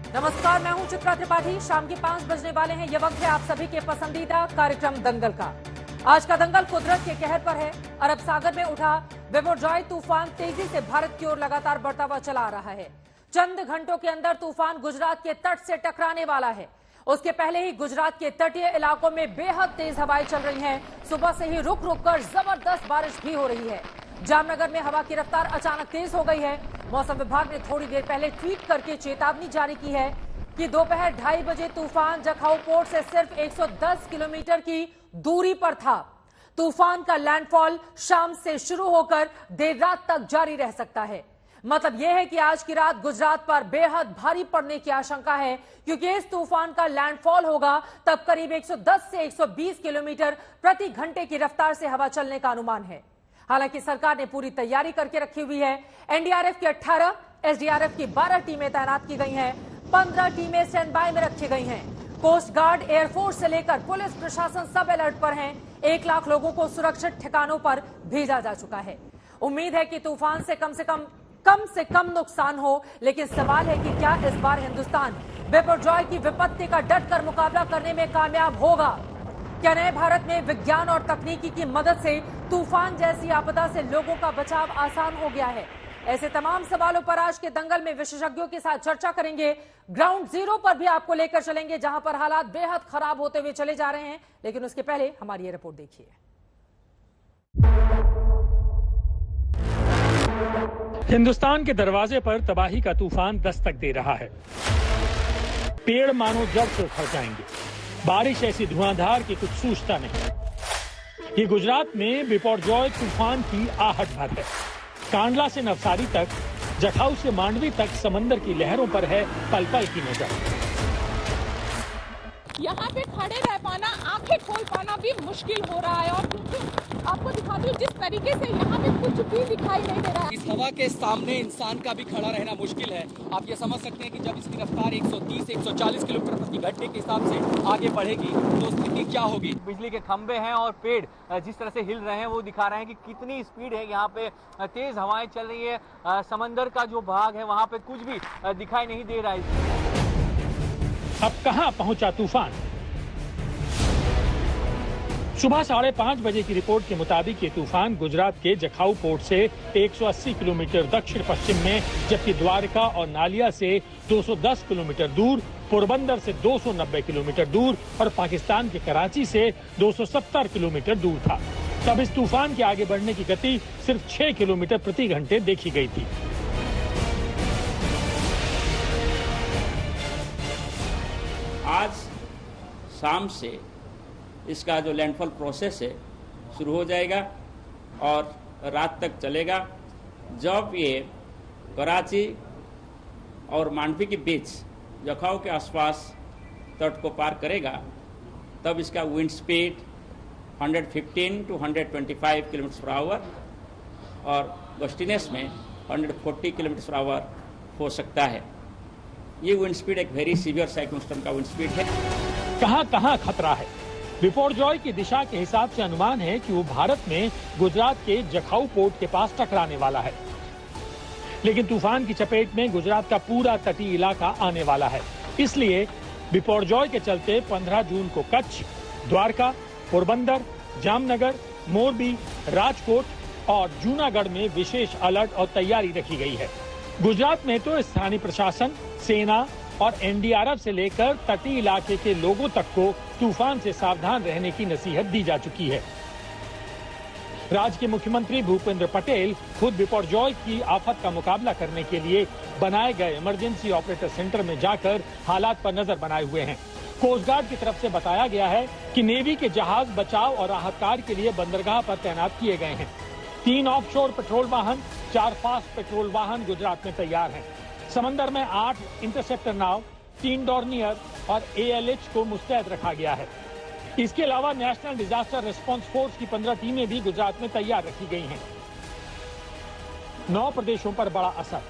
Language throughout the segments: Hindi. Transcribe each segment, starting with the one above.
नमस्कार, मैं हूं चित्रा त्रिपाठी। शाम के 5 बजने वाले हैं। ये वक्त है आप सभी के पसंदीदा कार्यक्रम दंगल का। आज का दंगल कुदरत के कहर पर है। अरब सागर में उठा बिपरजॉय तूफान तेजी से भारत की ओर लगातार बढ़ता हुआ चला आ रहा है। चंद घंटों के अंदर तूफान गुजरात के तट से टकराने वाला है। उसके पहले ही गुजरात के तटीय इलाकों में बेहद तेज हवाएं चल रही हैं। सुबह से ही रुक रुक कर जबरदस्त बारिश भी हो रही है। जामनगर में हवा की रफ्तार अचानक तेज हो गई है। मौसम विभाग ने थोड़ी देर पहले ट्वीट करके चेतावनी जारी की है कि दोपहर 2:30 बजे तूफान जखाऊ पोर्ट से सिर्फ 110 किलोमीटर की दूरी पर था। तूफान का लैंडफॉल शाम से शुरू होकर देर रात तक जारी रह सकता है। मतलब यह है कि आज की रात गुजरात पर बेहद भारी पड़ने की आशंका है, क्योंकि इस तूफान का लैंडफॉल होगा तब करीब 110 से 120 किलोमीटर प्रति घंटे की रफ्तार से हवा चलने का अनुमान है। हालांकि सरकार ने पूरी तैयारी करके रखी हुई है। एनडीआरएफ की 18, एसडीआरएफ की 12 टीमें तैनात की गई हैं। 15 टीमें स्टैंड बाय में रखी गई हैं। कोस्ट गार्ड, एयरफोर्स से लेकर पुलिस प्रशासन सब अलर्ट पर हैं। 1 लाख लोगों को सुरक्षित ठिकानों पर भेजा जा चुका है। उम्मीद है कि तूफान से कम से कम नुकसान हो, लेकिन सवाल है कि क्या इस बार हिंदुस्तान बिपरजॉय की विपत्ति का डटकर मुकाबला करने में कामयाब होगा? क्या नए भारत में विज्ञान और तकनीकी की मदद से तूफान जैसी आपदा से लोगों का बचाव आसान हो गया है? ऐसे तमाम सवालों पर आज के दंगल में विशेषज्ञों के साथ चर्चा करेंगे। ग्राउंड जीरो पर भी आपको लेकर चलेंगे, जहां पर हालात बेहद खराब होते हुए चले जा रहे हैं। लेकिन उसके पहले हमारी ये रिपोर्ट देखिए। हिंदुस्तान के दरवाजे पर तबाही का तूफान दस्तक दे रहा है। पेड़ मानो जड़ से उखड़ जाएंगे। बारिश ऐसी धुआंधार कि कुछ सूझता नहीं। ये गुजरात में बिपरजॉय तूफान की आहट भर है। कांडला से नवसारी तक, जखाऊ से मांडवी तक समंदर की लहरों पर है पल पल की नजर। यहाँ पे खड़े रह पाना, आंखें खोल पाना भी मुश्किल हो रहा है। और आपको दिखाती हूँ जिस तरीके से यहाँ पे कुछ भी दिखाई नहीं दे रहा है। इस हवा के सामने इंसान का भी खड़ा रहना मुश्किल है। आप ये समझ सकते हैं कि जब इसकी रफ्तार 130 से 140 किलोमीटर प्रति घंटे के हिसाब से आगे बढ़ेगी तो स्थिति क्या होगी। बिजली के खंभे हैं और पेड़ जिस तरह से हिल रहे हैं वो दिखा रहे हैं कि कितनी स्पीड है। यहाँ पे तेज हवाएं चल रही है। समंदर का जो भाग है वहाँ पे कुछ भी दिखाई नहीं दे रहा है। अब कहां पहुंचा तूफान? सुबह 5:30 बजे की रिपोर्ट के मुताबिक ये तूफान गुजरात के जखाऊ पोर्ट से 180 किलोमीटर दक्षिण पश्चिम में, जबकि द्वारका और नालिया से 210 किलोमीटर दूर, पोरबंदर से 290 किलोमीटर दूर और पाकिस्तान के कराची से 270 किलोमीटर दूर था। तब इस तूफान के आगे बढ़ने की गति सिर्फ 6 किलोमीटर प्रति घंटे देखी गई थी। आज शाम से इसका जो लैंडफॉल प्रोसेस है शुरू हो जाएगा और रात तक चलेगा। जब ये कराची और मांडवी के बीच जखाऊ के आसपास तट को पार करेगा तब इसका wind speed 115 to 125 kilometre per hour और गस्टिनेस में 140 किलोमीटर पर आवर हो सकता है। ये विंड स्पीड एक वेरी सीवियर साइक्लोन स्टॉर्म का विंड स्पीड है। कहां खतरा है? बिपरजॉय की दिशा के हिसाब से अनुमान है कि वो भारत में गुजरात के जखाऊ पोर्ट के पास टकराने वाला है। लेकिन तूफान की चपेट में गुजरात का पूरा तटीय इलाका आने वाला है। इसलिए बिपरजॉय के चलते 15 जून को कच्छ, द्वारका, पोरबंदर, जामनगर, मोरबी, राजकोट और जूनागढ़ में विशेष अलर्ट और तैयारी रखी गई है। गुजरात में तो स्थानीय प्रशासन, सेना और एनडीआरएफ से लेकर तटीय इलाके के लोगों तक को तूफान से सावधान रहने की नसीहत दी जा चुकी है। राज्य के मुख्यमंत्री भूपेंद्र पटेल खुद बिपरजॉय की आफत का मुकाबला करने के लिए बनाए गए इमरजेंसी ऑपरेटर सेंटर में जाकर हालात पर नजर बनाए हुए हैं। कोस्ट गार्ड की तरफ से बताया गया है कि नेवी के जहाज बचाव और राहत कार्य के लिए बंदरगाह पर तैनात किए गए हैं। 3 ऑफशोर पेट्रोल वाहन, 4 फास्ट पेट्रोल वाहन गुजरात में तैयार हैं। समंदर में 8 इंटरसेप्टर नाव, 3 डॉर्नियर और ALH को मुस्तैद रखा गया है। इसके अलावा नेशनल डिजास्टर रिस्पांस फोर्स की 15 टीमें भी गुजरात में तैयार रखी गई हैं। 9 प्रदेशों पर बड़ा असर।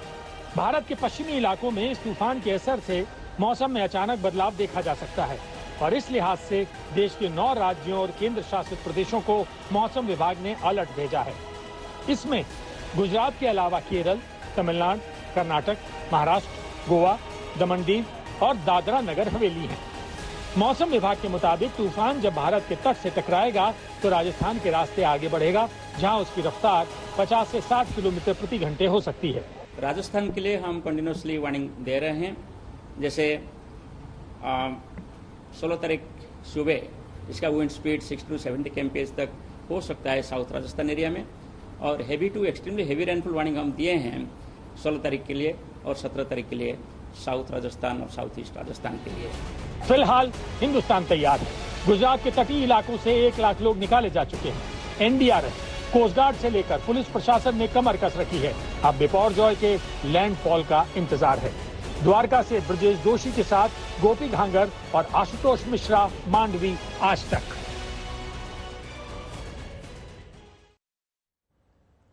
भारत के पश्चिमी इलाकों में इस तूफान के असर से मौसम में अचानक बदलाव देखा जा सकता है और इस लिहाज से देश के 9 राज्यों और केंद्र शासित प्रदेशों को मौसम विभाग ने अलर्ट भेजा है। इसमें गुजरात के अलावा केरल, तमिलनाडु, कर्नाटक, महाराष्ट्र, गोवा, दमन दीव, और दादरा नगर हवेली हैं। मौसम विभाग के मुताबिक तूफान जब भारत के तट से टकराएगा तो राजस्थान के रास्ते आगे बढ़ेगा, जहां उसकी रफ्तार 50 से 60 किलोमीटर प्रति घंटे हो सकती है। राजस्थान के लिए हम कंटिन्यूसली वार्निंग दे रहे हैं। जैसे 16 तारीख सुबह इसका विंड स्पीड 60 to 70 kmph तक हो सकता है साउथ राजस्थान एरिया में, और heavy to extremely heavy rainfall warning हम दिए हैं 16 तारीख के लिए और 17 तारीख के लिए साउथ राजस्थान और साउथ ईस्ट राजस्थान के लिए। फिलहाल हिंदुस्तान तैयार है। गुजरात के तटीय इलाकों से 1 लाख लोग निकाले जा चुके हैं। एनडीआरएफ, कोस्ट गार्ड से लेकर पुलिस प्रशासन ने कमर कस रखी है। अब बिपौरजॉय के लैंडफॉल का इंतजार है। द्वारका से ब्रजेश जोशी के साथ गोपी घांगर और आशुतोष मिश्रा, मांडवी, आज तक।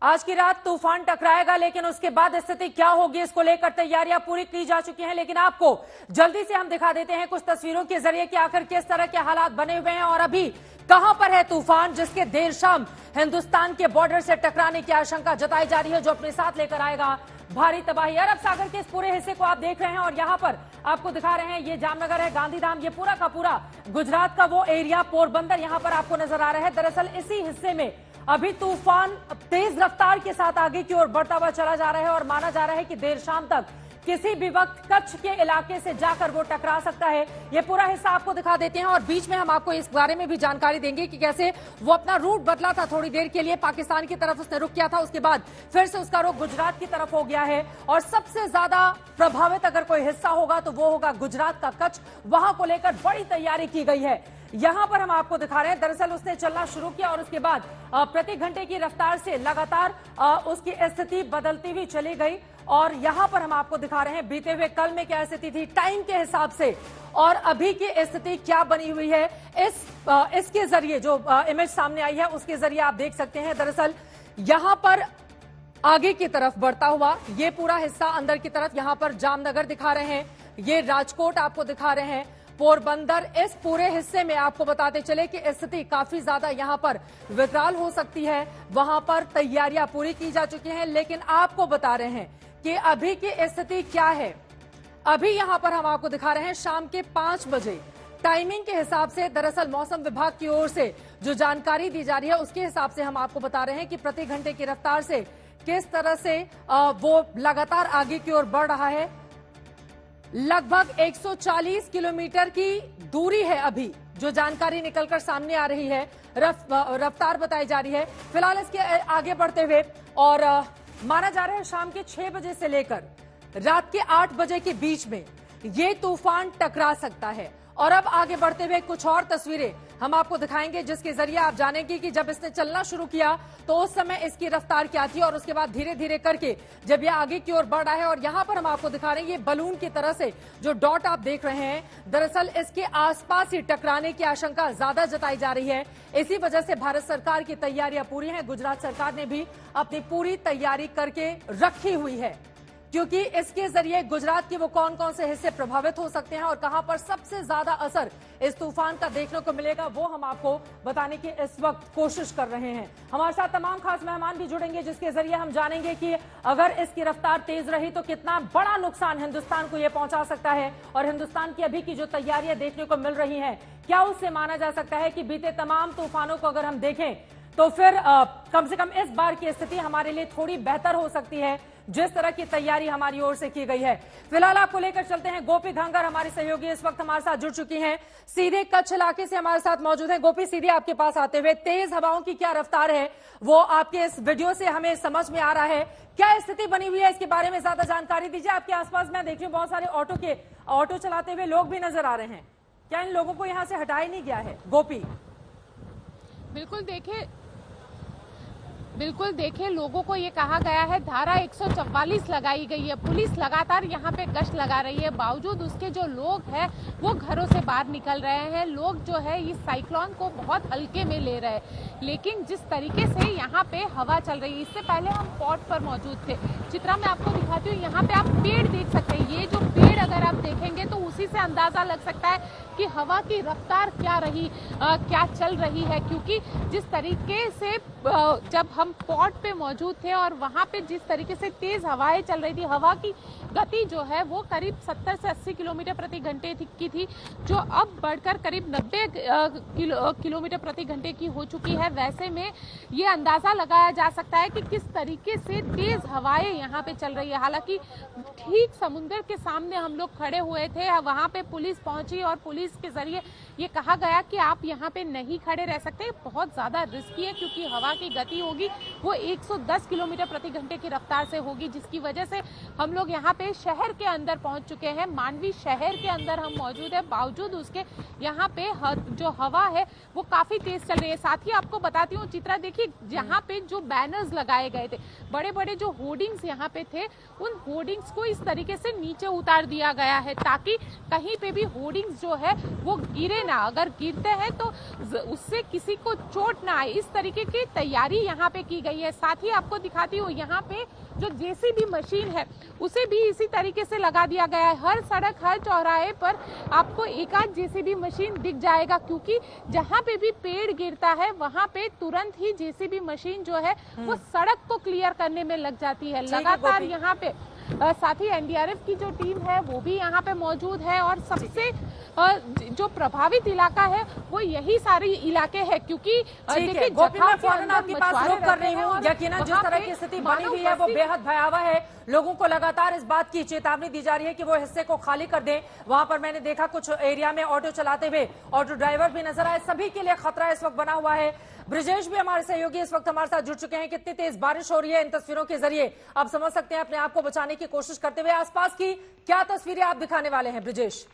आज की रात तूफान टकराएगा, लेकिन उसके बाद स्थिति क्या होगी इसको लेकर तैयारियां पूरी की जा चुकी हैं। लेकिन आपको जल्दी से हम दिखा देते हैं कुछ तस्वीरों के जरिए कि आखिर किस तरह के हालात बने हुए हैं और अभी कहां पर है तूफान, जिसके देर शाम हिंदुस्तान के बॉर्डर से टकराने की आशंका जताई जा रही है, जो अपने साथ लेकर आएगा भारी तबाही। अरब सागर के इस पूरे हिस्से को आप देख रहे हैं और यहां पर आपको दिखा रहे हैं, ये जामनगर है, गांधीधाम, ये पूरा का पूरा गुजरात का वो एरिया, पोरबंदर यहां पर आपको नजर आ रहा है। दरअसल इसी हिस्से में अभी तूफान तेज रफ्तार के साथ आगे की ओर बढ़ता हुआ चला जा रहा है और माना जा रहा है कि देर शाम तक किसी भी वक्त कच्छ के इलाके से जाकर वो टकरा सकता है। ये पूरा हिस्सा आपको दिखा देते हैं और बीच में हम आपको इस बारे में भी जानकारी देंगे कि कैसे वो अपना रूट बदला था। थोड़ी देर के लिए पाकिस्तान की तरफ उसने रुक किया था, उसके बाद फिर से उसका रुख गुजरात की तरफ हो गया है और सबसे ज्यादा प्रभावित अगर कोई हिस्सा होगा तो वो होगा गुजरात का कच्छ। वहां को लेकर बड़ी तैयारी की गई है। यहां पर हम आपको दिखा रहे हैं, दरअसल उसने चलना शुरू किया और उसके बाद प्रति घंटे की रफ्तार से लगातार उसकी स्थिति बदलती हुई चली गई। और यहां पर हम आपको दिखा रहे हैं बीते हुए कल में क्या स्थिति थी टाइम के हिसाब से और अभी की स्थिति क्या बनी हुई है। इसके जरिए जो इमेज सामने आई है उसके जरिए आप देख सकते हैं। दरअसल यहां पर आगे की तरफ बढ़ता हुआ ये पूरा हिस्सा अंदर की तरफ, यहां पर जामनगर दिखा रहे हैं, ये राजकोट आपको दिखा रहे हैं, पोरबंदर, इस पूरे हिस्से में आपको बताते चले कि स्थिति काफी ज्यादा यहां पर विकराल हो सकती है। वहां पर तैयारियां पूरी की जा चुकी हैं, लेकिन आपको बता रहे हैं कि अभी की स्थिति क्या है। अभी यहां पर हम आपको दिखा रहे हैं शाम के 5 बजे टाइमिंग के हिसाब से, दरअसल मौसम विभाग की ओर से जो जानकारी दी जा रही है उसके हिसाब से हम आपको बता रहे हैं कि प्रति घंटे की रफ्तार से किस तरह से वो लगातार आगे की ओर बढ़ रहा है। लगभग 140 किलोमीटर की दूरी है अभी जो जानकारी निकलकर सामने आ रही है, रफ्तार बताई जा रही है फिलहाल इसके आगे बढ़ते हुए। और माना जा रहा है शाम के 6 बजे से लेकर रात के 8 बजे के बीच में ये तूफान टकरा सकता है। और अब आगे बढ़ते हुए कुछ और तस्वीरें हम आपको दिखाएंगे जिसके जरिए आप जानेंगे कि जब इसने चलना शुरू किया तो उस समय इसकी रफ्तार क्या थी और उसके बाद धीरे धीरे करके जब ये आगे की ओर बढ़ रहा है। और यहां पर हम आपको दिखा रहे हैं ये बलून की तरह से जो डॉट आप देख रहे हैं, दरअसल इसके आसपास ही टकराने की आशंका ज्यादा जताई जा रही है। इसी वजह से भारत सरकार की तैयारियां पूरी हैं। गुजरात सरकार ने भी अपनी पूरी तैयारी करके रखी हुई है, क्योंकि इसके जरिए गुजरात के वो कौन कौन से हिस्से प्रभावित हो सकते हैं और कहां पर सबसे ज्यादा असर इस तूफान का देखने को मिलेगा वो हम आपको बताने की इस वक्त कोशिश कर रहे हैं। हमारे साथ तमाम खास मेहमान भी जुड़ेंगे जिसके जरिए हम जानेंगे कि अगर इसकी रफ्तार तेज रही तो कितना बड़ा नुकसान हिंदुस्तान को यह पहुंचा सकता है और हिंदुस्तान की अभी की जो तैयारियां देखने को मिल रही हैं क्या उससे माना जा सकता है कि बीते तमाम तूफानों को अगर हम देखें तो फिर कम से कम इस बार की स्थिति हमारे लिए थोड़ी बेहतर हो सकती है जिस तरह की तैयारी हमारी ओर से की गई है। फिलहाल आपको लेकर चलते हैं, गोपी घांगर हमारी सहयोगी इस वक्त हमारे साथ जुड़ चुकी हैं, सीधे कच्छ इलाके से हमारे साथ मौजूद हैं। गोपी, सीधे आपके पास आते हुए तेज हवाओं की क्या रफ्तार है वो आपके इस वीडियो से हमें समझ में आ रहा है, क्या स्थिति बनी हुई है इसके बारे में ज्यादा जानकारी दीजिए। आपके आसपास मैं देख रही हूँ बहुत सारे ऑटो चलाते हुए लोग भी नजर आ रहे हैं, क्या इन लोगों को यहाँ से हटाया नहीं गया है? गोपी, बिल्कुल देखिए लोगों को ये कहा गया है धारा 144 लगाई गई है। पुलिस लगातार यहाँ पे गश्त लगा रही है, बावजूद उसके जो लोग हैं वो घरों से बाहर निकल रहे हैं। लोग जो है इस साइक्लोन को बहुत हल्के में ले रहे हैं, लेकिन जिस तरीके से यहाँ पे हवा चल रही है, इससे पहले हम पॉट पर मौजूद थे। चित्रा में आपको दिखाती हूँ, यहाँ पे आप पेड़ देख सकते हैं। ये जो पेड़ अगर आप देखेंगे तो उसी से अंदाजा लग सकता है कि हवा की रफ्तार क्या चल रही है, क्योंकि जिस तरीके से जब हम पॉट पे मौजूद थे और वहां पे जिस तरीके से तेज हवाएं चल रही थी, हवा की गति जो है वो करीब 70 से 80 किलोमीटर प्रति घंटे की थी, जो अब बढ़कर करीब 90 किलोमीटर प्रति घंटे की हो चुकी है। वैसे में ये अंदाजा लगाया जा सकता है कि किस तरीके से तेज हवाएं यहाँ पे चल रही है। हालांकि ठीक समुद्र के सामने हम लोग खड़े हुए थे, वहां पे पुलिस पहुंची और पुलिस के जरिए ये कहा गया कि आप यहाँ पे नहीं खड़े रह सकते, बहुत ज्यादा रिस्की है, क्योंकि हवा की गति होगी वो 110 किलोमीटर प्रति घंटे की रफ्तार से होगी, जिसकी वजह से हम लोग यहाँ पे शहर के अंदर पहुंच चुके हैं। मांडवी शहर के अंदर हम मौजूद है, बावजूद उसके यहाँ पे जो हवा है वो काफी तेज चल रही है। साथ ही आपको बताती हूँ चित्रा, देखिए यहाँ पे जो बैनर्स लगाए गए थे, बड़े बड़े जो होर्डिंग्स यहाँ पे थे, उन होर्डिंग्स को इस तरीके से नीचे उतार दिया गया है ताकि कहीं पे भी होर्डिंग्स जो है वो गिरे ना, अगर गिरते हैं तो उससे किसी को चोट ना आए, इस तरीके की तैयारी यहाँ पे की गई है। साथ ही आपको दिखाती हूँ यहाँ पे जो जेसीबी मशीन है उसे भी इसी तरीके से लगा दिया गया है। हर सड़क, हर चौराहे पर आपको एक आध जेसीबी मशीन दिख जाएगा, क्योंकि जहाँ पे भी पेड़ गिरता है वहाँ पे तुरंत ही जेसीबी मशीन जो है वो सड़क को क्लियर करने में लग जाती है लगातार यहाँ पे। साथ ही एनडीआरएफ की जो टीम है वो भी यहाँ पे मौजूद है और सबसे जो प्रभावित इलाका है वो यही सारे इलाके हैं, क्योंकि देखिए गोपी मैं फौरन आपके पास रुक कर रही हूँ। यकीनन जिस तरह की स्थिति बनी हुई है वो बेहद भयावह है। लोगों को लगातार इस बात की चेतावनी दी जा रही है कि वो हिस्से को खाली कर दें। वहां पर मैंने देखा कुछ एरिया में ऑटो चलाते हुए ऑटो ड्राइवर भी नजर आए। सभी के लिए खतरा इस वक्त बना हुआ है। ब्रिजेश भी हमारे सहयोगी इस वक्त हमारे साथ जुड़ चुके हैं। कितनी तेज बारिश हो रही है, इन तस्वीरों के जरिए आप समझ सकते हैं अपने आप को बचाने की कोशिश करते हुए। आसपास की क्या तस्वीरें आप दिखाने वाले हैं ब्रिजेश?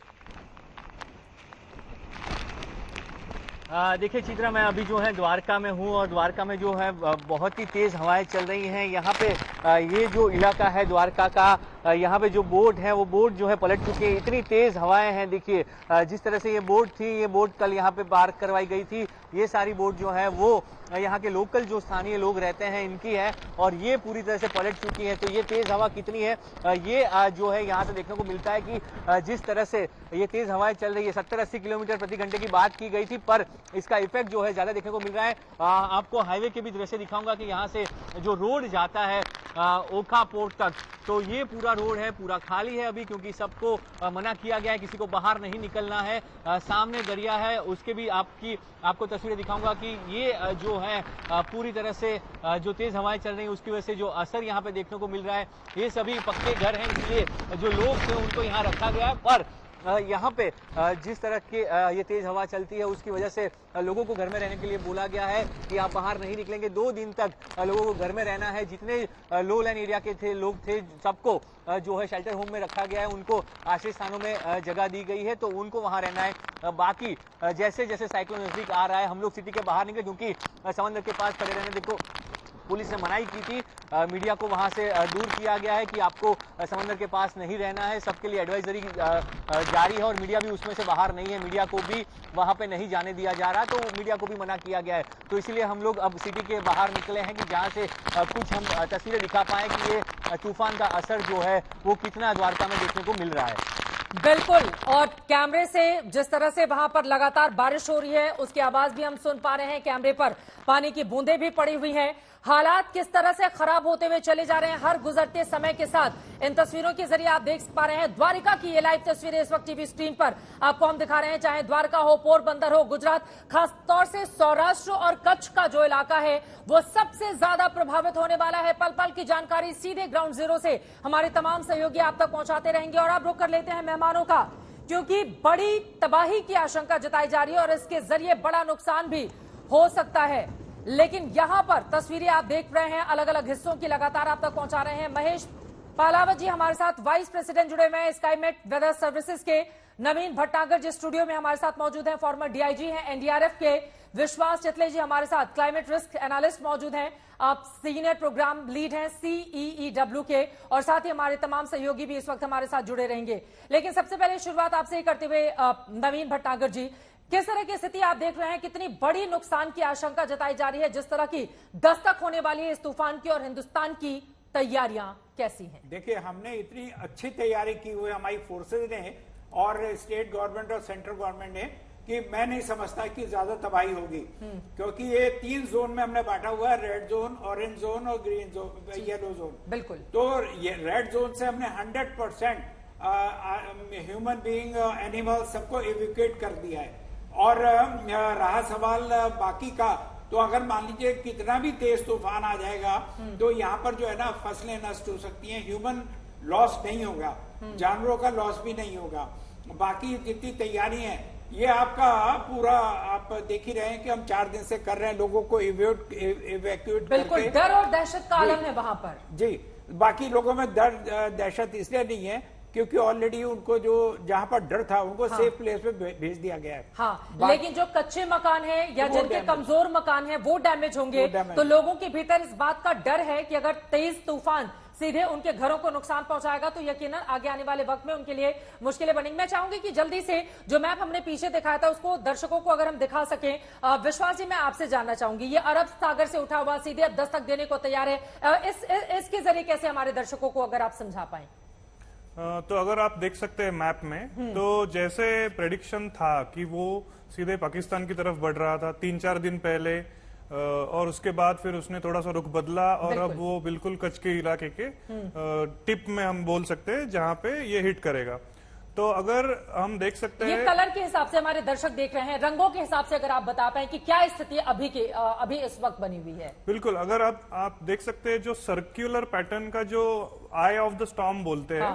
देखिए चित्रा, मैं अभी जो है द्वारका में हूँ और द्वारका में जो है बहुत ही तेज हवाएं चल रही हैं। यहाँ पे ये जो इलाका है द्वारका का, यहाँ पे जो बोट है वो बोट जो है पलट चुकी है, इतनी तेज हवाएं हैं। देखिए जिस तरह से ये बोट थी, ये बोट कल यहाँ पे पार्क करवाई गई थी, ये सारी बोट जो है वो यहाँ के लोकल जो स्थानीय लोग रहते हैं इनकी है और ये पूरी तरह से पलट चुकी है। तो ये तेज हवा कितनी है ये जो है यहाँ से देखने को मिलता है कि जिस तरह से ये तेज हवाएं चल रही है, 70-80 किलोमीटर प्रति घंटे की बात की गई थी, पर इसका इफेक्ट जो है ज्यादा देखने को मिल रहा है। आपको हाईवे के भी दृश्य दिखाऊंगा कि यहाँ से जो रोड जाता है ओखा पोर्ट तक, तो ये पूरा रोड है पूरा खाली है अभी, क्योंकि सबको मना किया गया है, किसी को बाहर नहीं निकलना है। सामने दरिया है, उसके भी आपको तस्वीरें दिखाऊंगा कि ये जो है पूरी तरह से जो तेज हवाएं चल रही है उसकी वजह से जो असर यहाँ पे देखने को मिल रहा है। ये सभी पक्के घर हैं, इसलिए जो लोग थे उनको यहाँ रखा गया है, पर यहाँ पे जिस तरह के ये तेज हवा चलती है उसकी वजह से लोगों को घर में रहने के लिए बोला गया है कि आप बाहर नहीं निकलेंगे। 2 दिन तक लोगों को घर में रहना है। जितने लो लाइन एरिया के लोग थे सबको जो है शेल्टर होम में रखा गया है, उनको आश्रय स्थानों में जगह दी गई है, तो उनको वहां रहना है। बाकी जैसे जैसे साइक्लोन नजदीक आ रहा है हम लोग सिटी के बाहर निकले, क्योंकि समंदर के पास खड़े रहने देखो पुलिस ने मनाही की थी, मीडिया को वहां से दूर किया गया है कि आपको समंदर के पास नहीं रहना है। सबके लिए एडवाइजरी जारी है और मीडिया भी उसमें से बाहर नहीं है, मीडिया को भी वहां पे नहीं जाने दिया जा रहा, तो मीडिया को भी मना किया गया है। तो इसलिए हम लोग अब सिटी के बाहर निकले हैं कि जहां से कुछ हम तस्वीरें दिखा पाए कि ये तूफान का असर जो है वो कितना द्वारका में देखने को मिल रहा है। बिल्कुल, और कैमरे से जिस तरह से वहां पर लगातार बारिश हो रही है उसकी आवाज भी हम सुन पा रहे हैं। कैमरे पर पानी की बूंदें भी पड़ी हुई हैं। हालात किस तरह से खराब होते हुए चले जा रहे हैं हर गुजरते समय के साथ इन तस्वीरों के जरिए आप देख पा रहे हैं। द्वारका की ये लाइव तस्वीरें इस वक्त टीवी स्क्रीन पर आपको हम दिखा रहे हैं। चाहे द्वारका हो, पोरबंदर हो, गुजरात, खासतौर से सौराष्ट्र और कच्छ का जो इलाका है वो सबसे ज्यादा प्रभावित होने वाला है। पल पल की जानकारी सीधे ग्राउंड जीरो से हमारे तमाम सहयोगी आप तक पहुंचाते रहेंगे। और अब रुक कर लेते हैं मेहमानों का, क्योंकि बड़ी तबाही की आशंका जताई जा रही है और इसके जरिए बड़ा नुकसान भी हो सकता है। लेकिन यहां पर तस्वीरें आप देख रहे हैं, अलग अलग हिस्सों की लगातार आप तक पहुंचा रहे हैं। महेश पालावत जी हमारे साथ वाइस प्रेसिडेंट जुड़े हुए हैं स्काईमेट वेदर सर्विसेज के। नवीन भट्टागर जी स्टूडियो में हमारे साथ मौजूद हैं, फॉर्मर डीआईजी हैं एनडीआरएफ के। विश्वास चितले जी हमारे साथ क्लाइमेट रिस्क एनालिस्ट मौजूद हैं, आप सीनियर प्रोग्राम लीड हैं CEEW के। और साथ ही हमारे तमाम सहयोगी भी इस वक्त हमारे साथ जुड़े रहेंगे। लेकिन सबसे पहले शुरुआत आपसे ही करते हुए नवीन भट्टागर जी, किस तरह की स्थिति आप देख रहे हैं? कितनी बड़ी नुकसान की आशंका जताई जा रही है जिस तरह की दस्तक होने वाली है इस तूफान की, और हिंदुस्तान की तैयारियां कैसी हैं? देखिए, हमने इतनी अच्छी तैयारी की हुई हमारी फोर्सेज ने, और स्टेट गवर्नमेंट और सेंट्रल गवर्नमेंट ने कि मैं नहीं समझता कि ज्यादा तबाही होगी, क्योंकि ये 3 जोन में हमने बांटा हुआ है, रेड जोन, ऑरेंज जोन और ग्रीन जोन, येलो जोन। बिल्कुल। तो ये रेड जोन से हमने 100% ह्यूमन बीइंग, एनिमल सबको इवैक्यूएट कर दिया है। और रहा सवाल बाकी का, तो अगर मान लीजिए कितना भी तेज तूफान आ जाएगा तो यहाँ पर जो है ना फसलें नष्ट हो सकती हैं, ह्यूमन लॉस नहीं होगा, जानवरों का लॉस भी नहीं होगा। बाकी जितनी तैयारी है ये आपका पूरा आप देख ही रहे हैं कि हम 4 दिन से कर रहे हैं, लोगों को इवैक्यूएट बिल्कुल डर और दहशत का आलम है वहां पर। जी, बाकी लोगों में डर दहशत इसलिए नहीं है क्योंकि ऑलरेडी उनको जो जहां पर डर था उनको सेफ प्लेस पे भेज दिया गया है। हाँ, लेकिन जो कच्चे मकान है या जिनके कमजोर मकान है वो डैमेज होंगे, तो लोगों के भीतर इस बात का डर है कि अगर तेज तूफान सीधे उनके घरों को नुकसान पहुंचाएगा तो यकीनन आगे आने वाले वक्त में उनके लिए मुश्किलें बनेंगी। मैं चाहूंगी कि जल्दी से जो मैप हमने पीछे दिखाया था उसको दर्शकों को अगर हम दिखा सकें। विश्वास जी, मैं आपसे जानना चाहूंगी, ये अरब सागर से उठा हुआ सीधे अब दस्तक देने को तैयार है, इसके जरिए कैसे हमारे दर्शकों को अगर आप समझा पाए। तो अगर आप देख सकते हैं मैप में, तो जैसे प्रेडिक्शन था कि वो सीधे पाकिस्तान की तरफ बढ़ रहा था 3-4 दिन पहले, और उसके बाद फिर उसने थोड़ा सा रुख बदला और अब वो बिल्कुल कच्छ के इलाके के टिप में हम बोल सकते हैं जहां पे ये हिट करेगा। तो अगर हम देख सकते हैं, ये कलर के हिसाब से हमारे दर्शक देख रहे हैं, रंगों के हिसाब से अगर आप बता पाए कि क्या स्थिति अभी इस वक्त बनी हुई है। बिल्कुल, अगर आप देख सकते हैं जो सर्कुलर पैटर्न का जो आई ऑफ द स्टॉर्म बोलते हैं,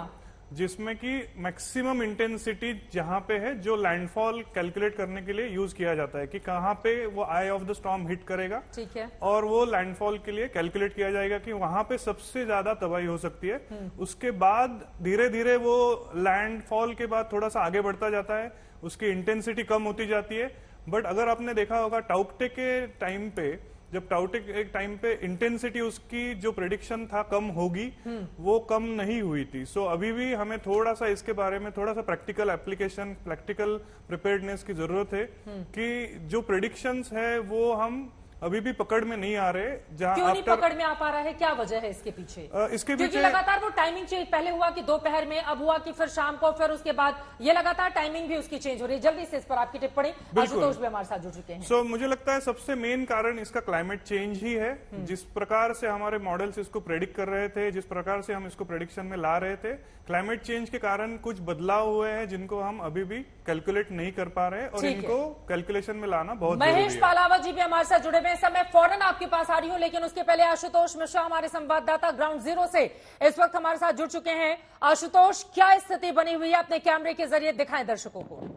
जिसमें कि मैक्सिमम इंटेंसिटी जहां पे है, जो लैंडफॉल कैलकुलेट करने के लिए यूज किया जाता है कि कहां पे वो आई ऑफ द स्टॉर्म हिट करेगा, ठीक है, और वो लैंडफॉल के लिए कैलकुलेट किया जाएगा कि वहां पे सबसे ज्यादा तबाही हो सकती है। उसके बाद धीरे धीरे वो लैंडफॉल के बाद थोड़ा सा आगे बढ़ता जाता है, उसकी इंटेंसिटी कम होती जाती है। बट अगर आपने देखा होगा टाउकटे के टाइम पे, जब टाउटे एक टाइम पे इंटेंसिटी उसकी जो प्रेडिक्शन था कम होगी, वो कम नहीं हुई थी। सो अभी भी हमें थोड़ा सा इसके बारे में थोड़ा सा प्रैक्टिकल एप्लीकेशन, प्रैक्टिकल प्रिपेयर्डनेस की जरूरत है कि जो प्रेडिक्शंस है वो हम अभी भी पकड़ में नहीं आ रहे। जहां क्यों नहीं पकड़ में आ पा रहा है, क्या वजह है इसके पीछे? क्योंकि लगातार वो टाइमिंग चेंज, पहले हुआ कि दोपहर में, अब हुआ कि फिर शाम को, फिर उसके बाद ये लगातार टाइमिंग भी उसकी चेंज हो रही है। जल्दी से इस पर आपकी टिप्पणी। आशुतोष भी हमारे साथ जुड़ चुके हैं। मुझे लगता है सबसे मेन कारण इसका क्लाइमेट चेंज ही है। जिस प्रकार से हमारे मॉडल्स इसको प्रेडिक्ट कर रहे थे, जिस प्रकार से हम इसको प्रेडिक्शन में ला रहे थे, क्लाइमेट चेंज के कारण कुछ बदलाव हुए हैं जिनको हम अभी भी कैलकुलेट नहीं कर पा रहे हैं, और इनको कैलकुलेशन में लाना बहुत जरूरी है। महेश पालावत जी भी हमारे साथ जुड़े हुए हैं। मैं फौरन आपके पास आ रही हूं, लेकिन उसके पहले आशुतोष मिश्रा हमारे संवाददाता ग्राउंड जीरो से इस वक्त हमारे साथ जुड़ चुके हैं। आशुतोष, क्या स्थिति बनी हुई है, अपने कैमरे के जरिए दिखाएं दर्शकों को।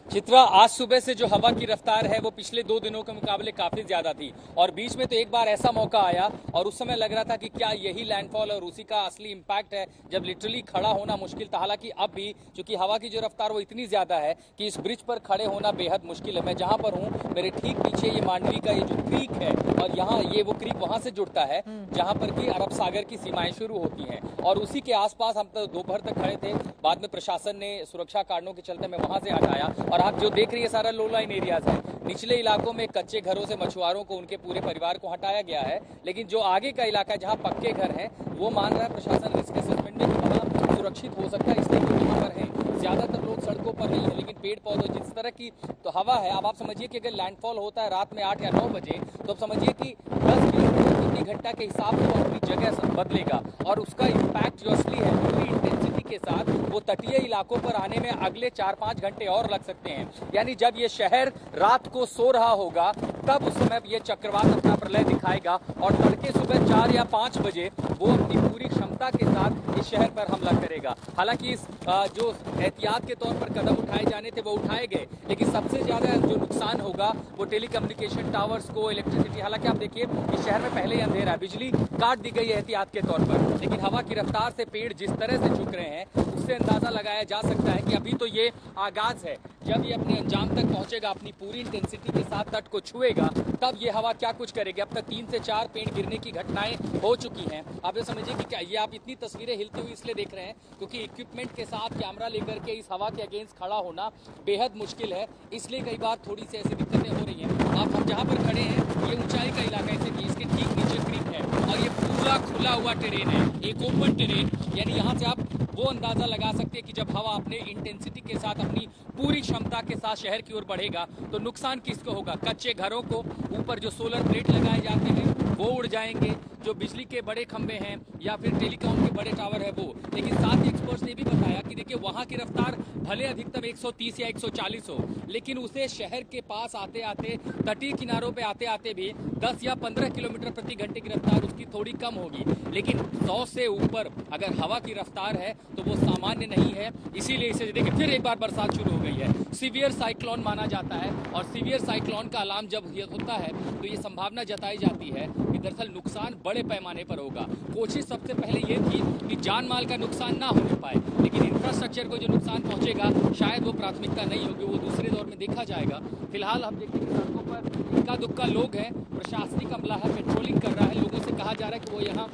चित्रा, आज सुबह से जो हवा की रफ्तार है वो पिछले 2 दिनों के मुकाबले काफी ज्यादा थी, और बीच में तो एक बार ऐसा मौका आया और उस समय लग रहा था कि क्या यही लैंडफॉल और उसी का असली इंपैक्ट है, जब लिटरली खड़ा होना मुश्किल था। हालांकि अब भी चूंकि हवा की जो रफ्तार वो इतनी ज्यादा है कि इस ब्रिज पर खड़े होना बेहद मुश्किल है। मैं जहां पर हूं, मेरे ठीक पीछे ये मांडवी का ये जो क्रीक है, और यहाँ ये वो क्रीक वहां से जुड़ता है जहां पर की अरब सागर की सीमाएं शुरू होती हैं, और उसी के आसपास हम तो दोपहर तक खड़े थे। बाद में प्रशासन ने सुरक्षा कारणों के चलते मैं वहां से हटाया, और आप जो देख रही है सारा लो लाइन एरियाज है। निचले इलाकों में कच्चे घरों से मछुआरों को, उनके पूरे परिवार को हटाया गया है, लेकिन जो आगे का इलाका है जहां पक्के घर हैं, वो मान रहा है प्रशासन रिस्क असेसमेंट में कि वहां सुरक्षित हो सकता है, इसलिए कि वहां पर है। ज्यादातर लोग सड़कों पर नहीं है, लेकिन पेड़ पौधे, जिस तरह की तो हवा है, अब आप समझिए कि अगर लैंडफॉल होता है रात में 8 या 9 बजे, तो अब समझिए कि 10 किलोमीटर प्रति घंटा के हिसाब से वो अपनी जगह बदलेगा, और उसका इम्पैक्ट जो असली है पूरी इंटेंसिटी के साथ वो तटीय इलाकों पर आने में अगले 4-5 घंटे और लग सकते हैं। यानी जब ये शहर रात को सो रहा होगा, तब उस समय ये चक्रवात अपना प्रलय दिखाएगा, और तड़के सुबह 4 या 5 बजे वो अपनी पूरी क्षमता के साथ इस शहर पर हमला करेगा। हालांकि इस जो एहतियात के तौर पर कदम उठाए जाने थे वो उठाए गए, लेकिन सबसे ज्यादा जो नुकसान होगा वो टेलीकम्युनिकेशन टावर्स को, इलेक्ट्रिसिटी। हालांकि आप देखिए इस शहर में पहले ही अंधेरा है, बिजली काट दी गई है एहतियात के तौर पर, लेकिन हवा की रफ्तार से पेड़ जिस तरह से झुक रहे हैं उससे अंदाजा लगाया जा सकता है कि अभी तो ये आगाज है। जब ये अपने अंजाम तक पहुंचेगा, अपनी पूरी इंटेंसिटी के साथ तट को छुएगा, तब ये हवा क्या कुछ करेगी। अब तक 3 से 4 पेड़ गिरने की घटनाएं हो चुकी हैं। आप ये समझिए कि क्या ये आप इतनी तस्वीरें हिलती हुई इसलिए देख रहे हैं क्योंकि इक्विपमेंट के साथ कैमरा लेकर के इस हवा के अगेंस्ट खड़ा होना बेहद मुश्किल है, इसलिए कई बार थोड़ी सी ऐसी दिक्कतें हो रही हैं। आप हम जहाँ पर खड़े हैं ये ऊंचाई का इलाका है, इसके ठीक नीचे क्रीक है, और ये पूरा खुला हुआ टेरेन है, एक ओपन टेरेन, यानी यहाँ से आप वो अंदाजा लगा सकते हैं कि जब हवा अपने इंटेंसिटी के साथ अपनी पूरी क्षमता के साथ शहर की ओर बढ़ेगा तो नुकसान किसको होगा? कच्चे घरों को, ऊपर जो सोलर प्लेट लगाए जाते हैं वो उड़ जाएंगे, जो बिजली के बड़े खंभे हैं या फिर टेलीकॉम के बड़े टावर है वो। लेकिन साथ ही एक्सपर्ट्स ने भी बताया कि देखिए वहां की रफ्तार भले अधिकतम 130 या 140 हो, लेकिन उसे शहर के पास आते आते, तटीय किनारों पे आते आते भी 10 या 15 किलोमीटर प्रति घंटे की रफ्तार उसकी थोड़ी कम होगी। लेकिन 100 से ऊपर अगर हवा की रफ्तार है तो वो सामान्य नहीं है। इसीलिए इसे देखिए फिर एक बार बरसात शुरू हो गई है। सीवियर साइक्लोन माना जाता है और सीवियर साइक्लोन का अलार्म जब होता है तो ये संभावना जताई जाती है कि दरअसल नुकसान बड़े पैमाने पर होगा। कोशिश सबसे पहले ये थी कि जान माल का नुकसान ना होने पाए, लेकिन इंफ्रास्ट्रक्चर को जो नुकसान पहुंचेगा शायद वो प्राथमिकता नहीं होगी, वो दूसरे दौर में देखा जाएगा। फिलहाल हम देखते हैं सड़कों पर इक्का दुक्का लोग हैं, प्रशासनिक अमला है, पेट्रोलिंग कर रहा है, लोगों से कहा जा रहा है कि वो यहाँ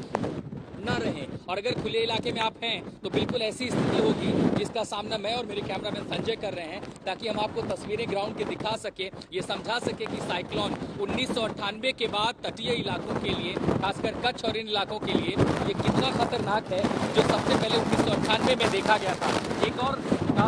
न रहें। और अगर खुले इलाके में आप हैं तो बिल्कुल ऐसी स्थिति होगी जिसका सामना मैं और मेरे कैमरामैन संजय कर रहे हैं, ताकि हम आपको तस्वीरें ग्राउंड के दिखा सके, ये समझा सके कि साइक्लोन 1998 के बाद तटीय इलाकों के लिए, खासकर कच्छ और इन इलाकों के लिए ये कितना खतरनाक है, जो सबसे पहले 1998 में देखा गया था। एक और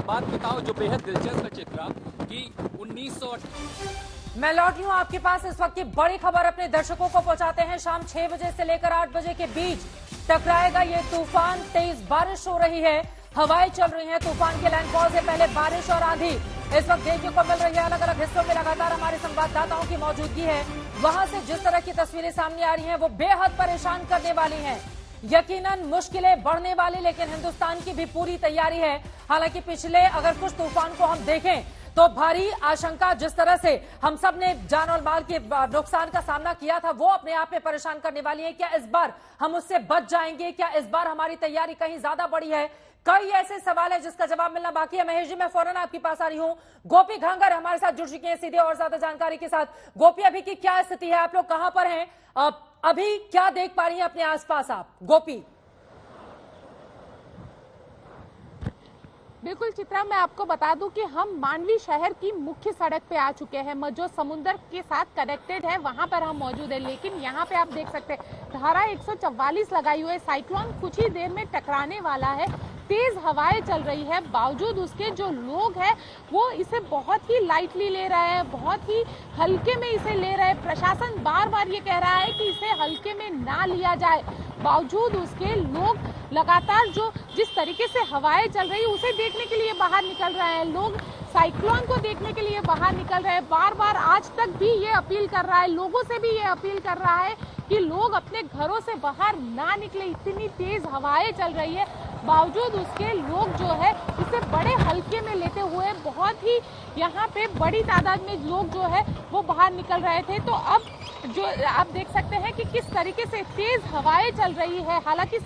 बात बताओ जो बेहद दिलचस्प है चित्रा, कि 1998 मैं लौट रही हूं आपके पास। इस वक्त की बड़ी खबर अपने दर्शकों को पहुंचाते हैं। शाम 6 बजे से लेकर 8 बजे के बीच टकराएगा ये तूफान। तेज बारिश हो रही है, हवाएं चल रही हैं। तूफान के लैंडफॉल से पहले बारिश और आंधी इस वक्त देखने को मिल रही है। अलग अलग हिस्सों में लगातार हमारे संवाददाताओं की मौजूदगी है। वहां से जिस तरह की तस्वीरें सामने आ रही हैं वो बेहद परेशान करने वाली हैं। यकीनन मुश्किलें बढ़ने वाली, लेकिन हिंदुस्तान की भी पूरी तैयारी है। हालांकि पिछले अगर कुछ तूफान को हम देखें तो भारी आशंका, जिस तरह से हम सब ने जान और माल के नुकसान का सामना किया था, वो अपने आप में परेशान करने वाली है। क्या इस बार हम उससे बच जाएंगे? क्या इस बार हमारी तैयारी कहीं ज्यादा बड़ी है? कई ऐसे सवाल है जिसका जवाब मिलना बाकी है। महेश जी, मैं फौरन आपके पास आ रही हूं। गोपी घंगर हमारे साथ जुड़ चुके हैं सीधे और ज्यादा जानकारी के साथ। गोपी, अभी की क्या स्थिति है? आप लोग कहां पर हैं? अभी क्या देख पा रही हैं अपने आसपास आप? गोपी। बिल्कुल चित्रा, मैं आपको बता दूं कि हम मांडवी शहर की मुख्य सड़क पे आ चुके हैं, जो समुद्र के साथ कनेक्टेड है, वहां पर हम मौजूद है। लेकिन यहाँ पे आप देख सकते हैं धारा 144 लगाई हुई है। साइक्लोन कुछ ही देर में टकराने वाला है। तेज हवाएं चल रही है, बावजूद उसके जो लोग हैं वो इसे बहुत ही लाइटली ले रहे हैं, बहुत ही हल्के में इसे ले रहे हैं। प्रशासन बार बार ये कह रहा है कि इसे हल्के में ना लिया जाए, बावजूद उसके लोग लगातार जो जिस तरीके से हवाएं चल रही है उसे देखने के लिए बाहर निकल रहे हैं। लोग साइक्लोन को देखने के लिए बाहर निकल रहे हैं। बार बार आज तक भी ये अपील कर रहा है, लोगों से भी ये अपील कर रहा है कि लोग अपने घरों से बाहर ना निकले। इतनी तेज हवाएं चल रही है, बावजूद उसके लोग जो है इसे बड़े हल्के में लेते हुए बहुत ही यहाँ पे बड़ी तादाद में लोग जो है वो बाहर निकल रहे थे। तो अब जो आप देख सकते हैं कि किस तरीके से तेज हवाएं चल रही है। हालांकि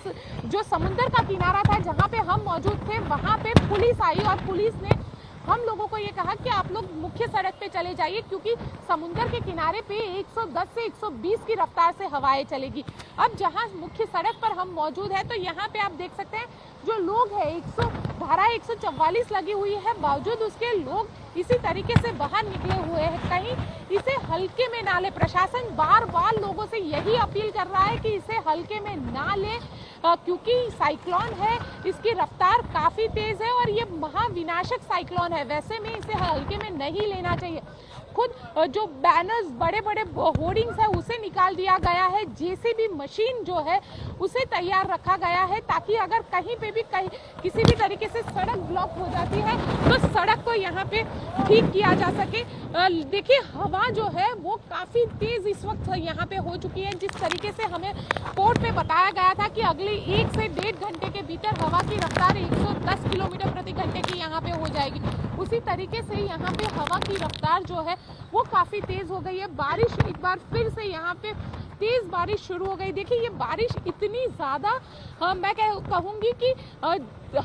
जो समुद्र का किनारा था जहाँ पे हम मौजूद थे वहाँ पे पुलिस आई और पुलिस ने हम लोगों को ये कहा कि आप लोग मुख्य सड़क पे चले जाइए, क्योंकि समुद्र के किनारे पे 110 से 120 की रफ्तार से हवाएं चलेगी। अब जहां मुख्य सड़क पर हम मौजूद है तो यहाँ पे आप देख सकते हैं जो लोग हैं धारा 144 लगी हुई है, बावजूद उसके लोग इसी तरीके से बाहर निकले हुए हैं। कहीं इसे हल्के में ना ले। प्रशासन बार बार लोगों से यही अपील कर रहा है कि इसे हल्के में ना ले, क्योंकि साइक्लोन है, इसकी रफ्तार काफी तेज है और ये महाविनाशक साइक्लोन है। वैसे में इसे हल्के में नहीं लेना चाहिए। खुद जो बैनर्स, बड़े बड़े होर्डिंग्स है उसे निकाल दिया गया है। जेसीबी मशीन जो है उसे तैयार रखा गया है, ताकि अगर कहीं पे भी किसी भी तरीके से सड़क ब्लॉक हो जाती है तो सड़क को यहाँ पे ठीक किया जा सके। देखिए हवा जो है वो काफी तेज इस वक्त यहाँ पे हो चुकी है। जिस तरीके से हमें पोर्ट पे बताया गया था कि अगले 1 से 1.5 घंटे के भीतर हवा की रफ्तार 110 किलोमीटर प्रति घंटे की यहाँ पे हो जाएगी, उसी तरीके से यहाँ पे हवा की रफ्तार जो है वो काफी तेज हो गई है। बारिश एक बार फिर से यहाँ पे तेज बारिश शुरू हो गई। देखिए ये बारिश इतनी ज्यादा मैं कहूंगी कि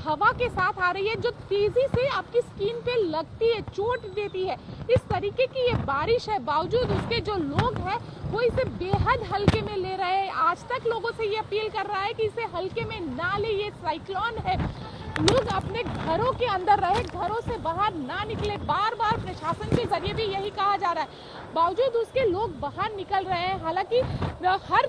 हवा के साथ आ रही है, जो तेजी से आपकी स्किन पे लगती है, चोट देती है। इस तरीके की ये बारिश है, बावजूद उसके जो लोग हैं वो इसे बेहद हल्के में ले रहे हैं। आज तक लोगों से ये अपील कर रहा है कि इसे हल्के में ना ले, ये साइक्लोन है। लोग अपने घरों के अंदर रहे, घरों से बाहर ना निकले। बार बार प्रशासन के जरिए भी यही कहा जा रहा है, बावजूद उसके लोग बाहर निकल रहे हैं। हालांकि हर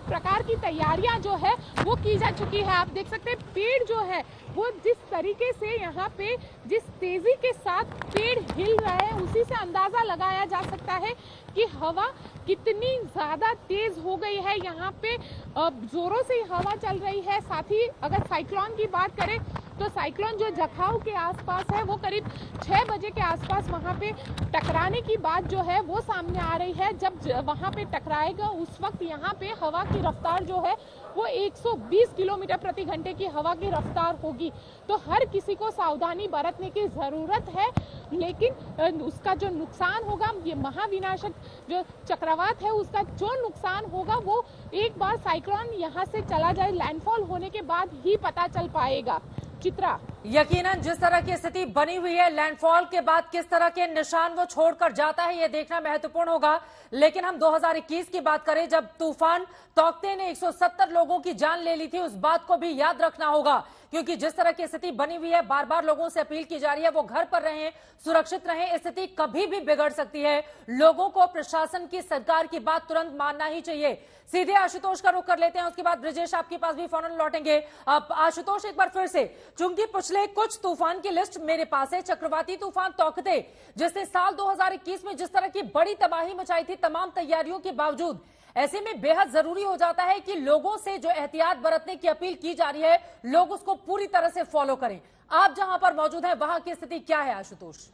प्रकार की तैयारियां जो है वो की जा चुकी है। आप देख सकते हैं पेड़ जो है वो जिस तरीके से यहाँ पे जिस तेजी के साथ पेड़ हिल रहे हैं, उसी से अंदाजा लगाया जा सकता है कि हवा कितनी ज्यादा तेज हो गई है। यहाँ पे जोरों से हवा चल रही है। साथ ही अगर साइक्लोन की बात करें तो साइक्लोन जो जखाऊ के आसपास है वो करीब 6 बजे के आसपास वहां पे टकराने की बात जो है वो सामने आ रही है। जब वहां पे टकराएगा उस वक्त यहाँ पे हवा की रफ्तार जो है वो 120 किलोमीटर प्रति घंटे की हवा की रफ्तार होगी। तो हर किसी को सावधानी बरतने की जरूरत है, लेकिन उसका जो नुकसान होगा, ये महाविनाशक जो चक्रवात है उसका जो नुकसान होगा वो एक बार साइक्लोन यहाँ से चला जाए, लैंडफॉल होने के बाद ही पता चल पाएगा। चित्रा, यकीनन जिस तरह की स्थिति बनी हुई है, लैंडफॉल के बाद किस तरह के निशान वो छोड़कर जाता है ये देखना महत्वपूर्ण होगा। लेकिन हम 2021 की बात करें जब तूफान तौकते ने 170 लोगों की जान ले ली थी, उस बात को भी याद रखना होगा, क्योंकि जिस तरह की स्थिति बनी हुई है, बार बार लोगों से अपील की जा रही है वो घर पर रहें, सुरक्षित रहें। स्थिति कभी भी बिगड़ सकती है। लोगों को प्रशासन की, सरकार की बात तुरंत मानना ही चाहिए। सीधे आशुतोष का रुख कर लेते हैं, उसके बाद ब्रिजेश आपके पास भी फौरन लौटेंगे। अब आशुतोष एक बार फिर से, चूंकि पिछले कुछ तूफान की लिस्ट मेरे पास है, चक्रवाती तूफान तौकते जिसने साल 2021 में जिस तरह की बड़ी तबाही मचाई थी तमाम तैयारियों के बावजूद, ऐसे में बेहद जरूरी हो जाता है कि लोगों से जो एहतियात बरतने की अपील की जा रही है लोग उसको पूरी तरह से फॉलो करें। आप जहां पर मौजूद हैं वहां की स्थिति क्या है आशुतोष?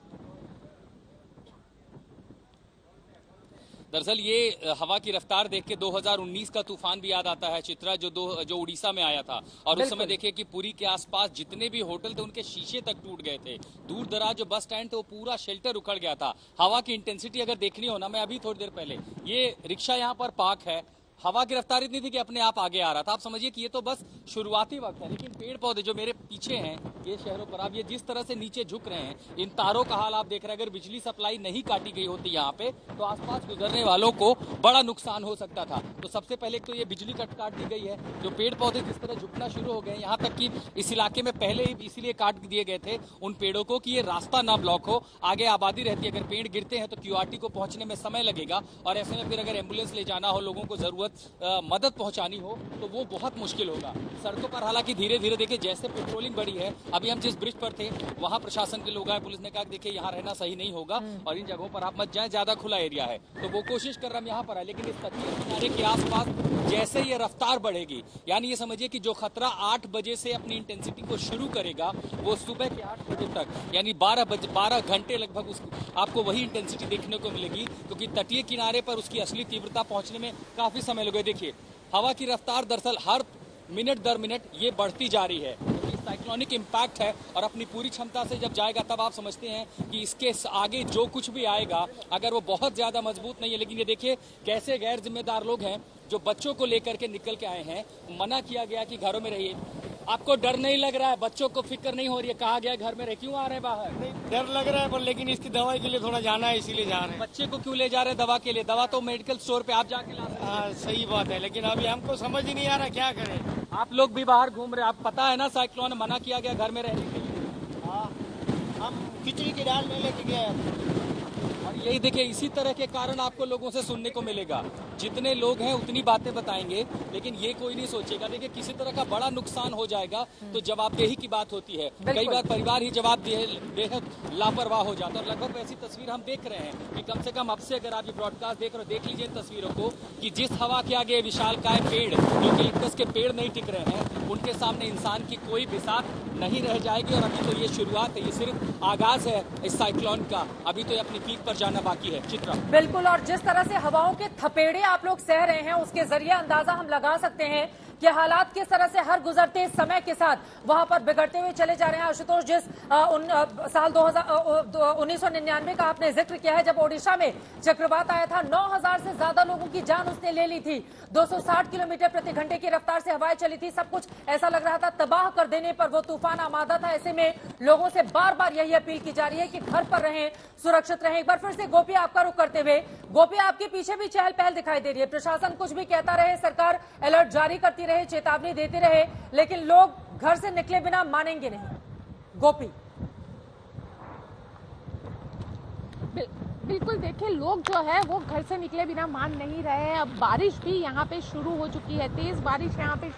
दरअसल ये हवा की रफ्तार देख के 2019 का तूफान भी याद आता है चित्रा, जो उड़ीसा में आया था। और उस समय देखिए कि पुरी के आसपास जितने भी होटल थे उनके शीशे तक टूट गए थे। दूर दराज जो बस स्टैंड थे वो पूरा शेल्टर उखड़ गया था। हवा की इंटेंसिटी अगर देखनी हो ना, मैं अभी थोड़ी देर पहले ये रिक्शा यहाँ पर पार्क है, हवा की रफ्तार इतनी थी कि अपने आप आगे आ रहा था। आप समझिए कि ये तो बस शुरुआती वक्त है, लेकिन पेड़ पौधे जो मेरे पीछे हैं ये शहरों पर, आप ये जिस तरह से नीचे झुक रहे हैं, इन तारों का हाल आप देख रहे हैं। अगर बिजली सप्लाई नहीं काटी गई होती यहाँ पे तो आसपास गुजरने वालों को बड़ा नुकसान हो सकता था। तो सबसे पहले तो ये बिजली कट काट दी गई है। जो पेड़ पौधे जिस तरह झुकना शुरू हो गए, यहाँ तक कि इस इलाके में पहले ही इसलिए काट दिए गए थे उन पेड़ों को कि ये रास्ता ना ब्लॉक हो, आगे आबादी रहती है। अगर पेड़ गिरते हैं तो क्यूआरटी को पहुंचने में समय लगेगा, और ऐसे में फिर अगर एम्बुलेंस ले जाना हो, लोगों को जरूरत मदद पहुंचानी हो तो वो बहुत मुश्किल होगा। सड़कों पर हालांकि धीरे धीरे देखिए जैसे पेट्रोलिंग बढ़ी है, अभी हम जिस ब्रिज पर थे वहां प्रशासन के लोग आए, पुलिस ने कहा देखिए यहाँ रहना सही नहीं होगा और इन जगहों पर आप मत जाएं, ज्यादा खुला एरिया है। तो वो कोशिश कर रहे हम यहाँ पर आए, लेकिन इस तटीय किनारे के आसपास जैसे ये रफ्तार बढ़ेगी, यानी ये समझिए कि जो खतरा 8 बजे से अपनी इंटेंसिटी को शुरू करेगा वो सुबह के 8 बजे तक, यानी 12 घंटे लगभग आपको वही इंटेंसिटी देखने को मिलेगी, क्योंकि तटीय किनारे पर उसकी असली तीव्रता पहुंचने में काफी समय लगेगा। देखिए हवा की रफ्तार दरअसल हर मिनट दर मिनट ये बढ़ती जा रही है, क्योंकि साइक्लोनिक इम्पैक्ट है और अपनी पूरी क्षमता से जब जाएगा तब आप समझते हैं कि इसके आगे जो कुछ भी आएगा अगर वो बहुत ज्यादा मजबूत नहीं है। लेकिन ये देखिए कैसे गैर जिम्मेदार लोग हैं जो बच्चों को लेकर के निकल के आए हैं। मना किया गया कि घरों में रहिए। आपको डर नहीं लग रहा है? बच्चों को फिक्र नहीं हो रही है? कहा गया घर में रहे, क्यों आ रहे हैं बाहर? नहीं, डर लग रहा है पर लेकिन इसकी दवाई के लिए थोड़ा जाना है, इसीलिए जा रहे हैं। बच्चे को क्यों ले जा रहे हैं दवा के लिए? दवा तो मेडिकल स्टोर पे आप जाके ला सकते हैं। हाँ सही बात है, लेकिन अभी हमको समझ ही नहीं आ रहा क्या करें। आप लोग भी बाहर घूम रहे हैं, आप पता है ना साइक्लोन मना किया गया घर में रहने के लिए। हाँ हम खिचड़ी की दाल नहीं लेके गए। और यही देखिए इसी तरह के कारण आपको लोगों से सुनने को मिलेगा। जितने लोग हैं उतनी बातें बताएंगे, लेकिन ये कोई नहीं सोचेगा। देखिए किसी तरह का बड़ा नुकसान हो जाएगा तो जवाबदेही की बात होती है। कई बार परिवार ही बेहद लापरवाह हो जाता है। और लगभग वैसी तस्वीर हम देख रहे हैं कि कम से कम अब से अगर आप ये ब्रॉडकास्ट देख रहे हो, देख लीजिए इन तस्वीरों को कि जिस हवा के आगे विशालकाय पेड़, जो कि यूकलिप्टस के पेड़ नहीं टिक रहे हैं, उनके सामने इंसान की कोई बिसात नहीं रह जाएगी। और अभी तो ये शुरुआत है, ये सिर्फ आगाज है इस साइक्लोन का। अभी तो ये अपनी पीक पर जाना बाकी है। चित्रा बिल्कुल, और जिस तरह से हवाओं के थपेड़े आप लोग सह रहे हैं उसके जरिए अंदाजा हम लगा सकते हैं कि हालात किस तरह से हर गुजरते समय के साथ वहां पर बिगड़ते हुए चले जा रहे हैं। आशुतोष, जिस साल 1999 का आपने जिक्र किया है जब ओडिशा में चक्रवात आया था, 9000 से ज्यादा लोगों की जान उसने ले ली थी। 260 किलोमीटर प्रति घंटे की रफ्तार से हवाएं चली थी। सब कुछ ऐसा लग रहा था तबाह कर देने पर वो तूफान आमादा था। ऐसे में लोगों से बार बार यही अपील की जा रही है कि घर पर रहें, सुरक्षित रहें। एक बार फिर से गोपी आपका रुख करते हुए, गोपी आपके पीछे भी चहल पहल दिखाई दे रही है। प्रशासन कुछ भी कहता रहे, सरकार अलर्ट जारी करती रहे, चेतावनी देते रहे, लेकिन लोग घर से निकले बिना मानेंगे नहीं। गोपी, बिल्कुल देखिए, लोग जो है वो घर से निकले बिना मान नहीं रहे हैं। अब बारिश भी यहाँ पे शुरू हो चुकी है, तेज बारिश यहाँ पे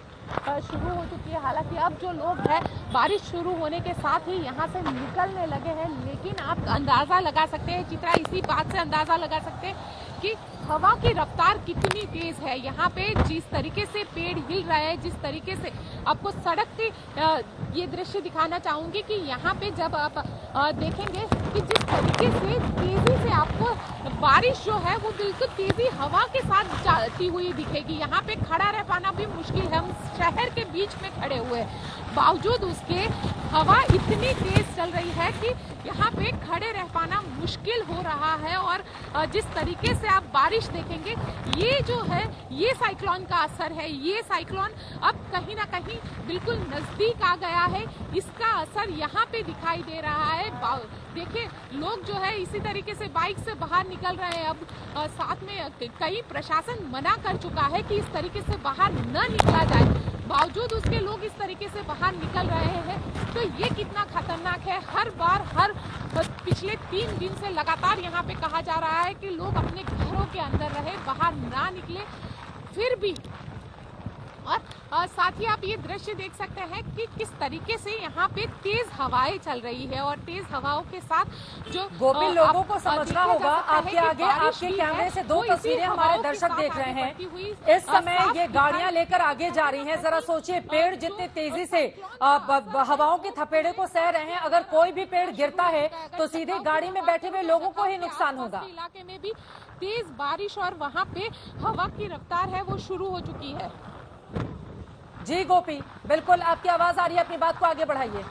शुरू हो चुकी है। हालांकि अब जो लोग हैं बारिश शुरू होने के साथ ही यहाँ से निकलने लगे हैं, लेकिन आप अंदाजा लगा सकते हैं चित्रा, इसी बात से अंदाजा लगा सकते हैं कि हवा की रफ्तार कितनी तेज है। यहाँ पे जिस तरीके से पेड़ हिल रहे हैं, जिस तरीके से आपको सड़क की ये दृश्य दिखाना चाहूंगी कि यहाँ पे जब आप देखेंगे कि जिस तरीके से तेजी से आपको बारिश जो है वो बिल्कुल तेजी हवा के साथ जाती हुई दिखेगी। यहाँ पे खड़ा रह पाना भी मुश्किल है। हम शहर के बीच में खड़े हुए हैं, बावजूद उसके हवा इतनी तेज चल रही है कि यहाँ पे खड़े रह पाना मुश्किल हो रहा है। और जिस तरीके से आप बारिश देखेंगे, ये जो है ये साइक्लोन का असर है। ये साइक्लोन अब कहीं ना कहीं बिल्कुल नजदीक आ गया है, इसका असर यहाँ पे दिखाई दे रहा है। देखिए, लोग जो है इसी तरीके से बाइक से बाहर निकल रहे हैं। अब साथ में कई प्रशासन मना कर चुका है कि इस तरीके से बाहर न निकला जाए, बावजूद उसके लोग इस तरीके से बाहर निकल रहे हैं। तो ये कितना खतरनाक है। हर पिछले 3 दिन से लगातार यहाँ पे कहा जा रहा है कि लोग अपने घरों के अंदर रहे, बाहर ना निकले, फिर भी। और साथ ही आप ये दृश्य देख सकते हैं कि किस तरीके से यहाँ पे तेज हवाएं चल रही है, और तेज हवाओं के साथ जो गोपी, लोगों को समझना होगा, आपके आगे आपके कैमरे से 2 तस्वीरें हमारे दर्शक देख रहे हैं। इस समय ये गाड़ियां लेकर आगे जा रही हैं। जरा सोचिए, पेड़ जितने तेजी से हवाओं के थपेड़े को सह रहे हैं, अगर कोई भी पेड़ गिरता है तो सीधे गाड़ी में बैठे हुए लोगों को ही नुकसान होगा। इलाके में भी तेज बारिश और वहाँ पे हवा की रफ्तार है वो शुरू हो चुकी है। जी गोपी, बिल्कुल आपकी आवाज आ रही है, अपनी बात को आगे बढ़ाइए।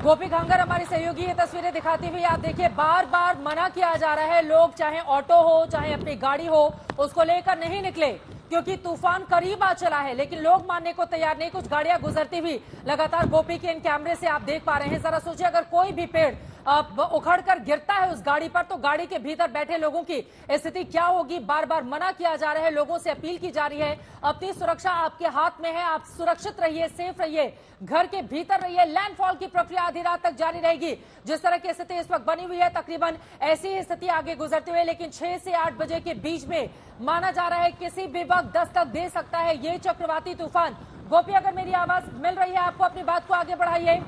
गोपी घांगर हमारी सहयोगी ये तस्वीरें दिखाती हुई, आप देखिए बार बार मना किया जा रहा है, लोग चाहे ऑटो हो चाहे अपनी गाड़ी हो उसको लेकर नहीं निकले, क्योंकि तूफान करीब आ चला है। लेकिन लोग मानने को तैयार नहीं। कुछ गाड़ियां गुजरती हुई लगातार गोपी के इन कैमरे से आप देख पा रहे हैं। जरा सोचिए, अगर कोई भी पेड़ उखड़ कर गिरता है उस गाड़ी पर, तो गाड़ी के भीतर बैठे लोगों की स्थिति क्या होगी। बार बार मना किया जा रहा है, लोगों से अपील की जा रही है, अपनी सुरक्षा आपके हाथ में है, आप सुरक्षित रहिए, सेफ रहिए, घर के भीतर रहिए। लैंडफॉल की प्रक्रिया आधी रात तक जारी रहेगी। जिस तरह की स्थिति इस वक्त बनी हुई है, तकरीबन ऐसी ही स्थिति आगे गुजरते हुए, लेकिन 6 से 8 बजे के बीच में माना जा रहा है किसी भी वक्त दस्तक दे सकता है ये चक्रवाती तूफान। गोपी, अगर मेरी आवाज मिल रही है आपको, अपनी बात को आगे बढ़ाइए।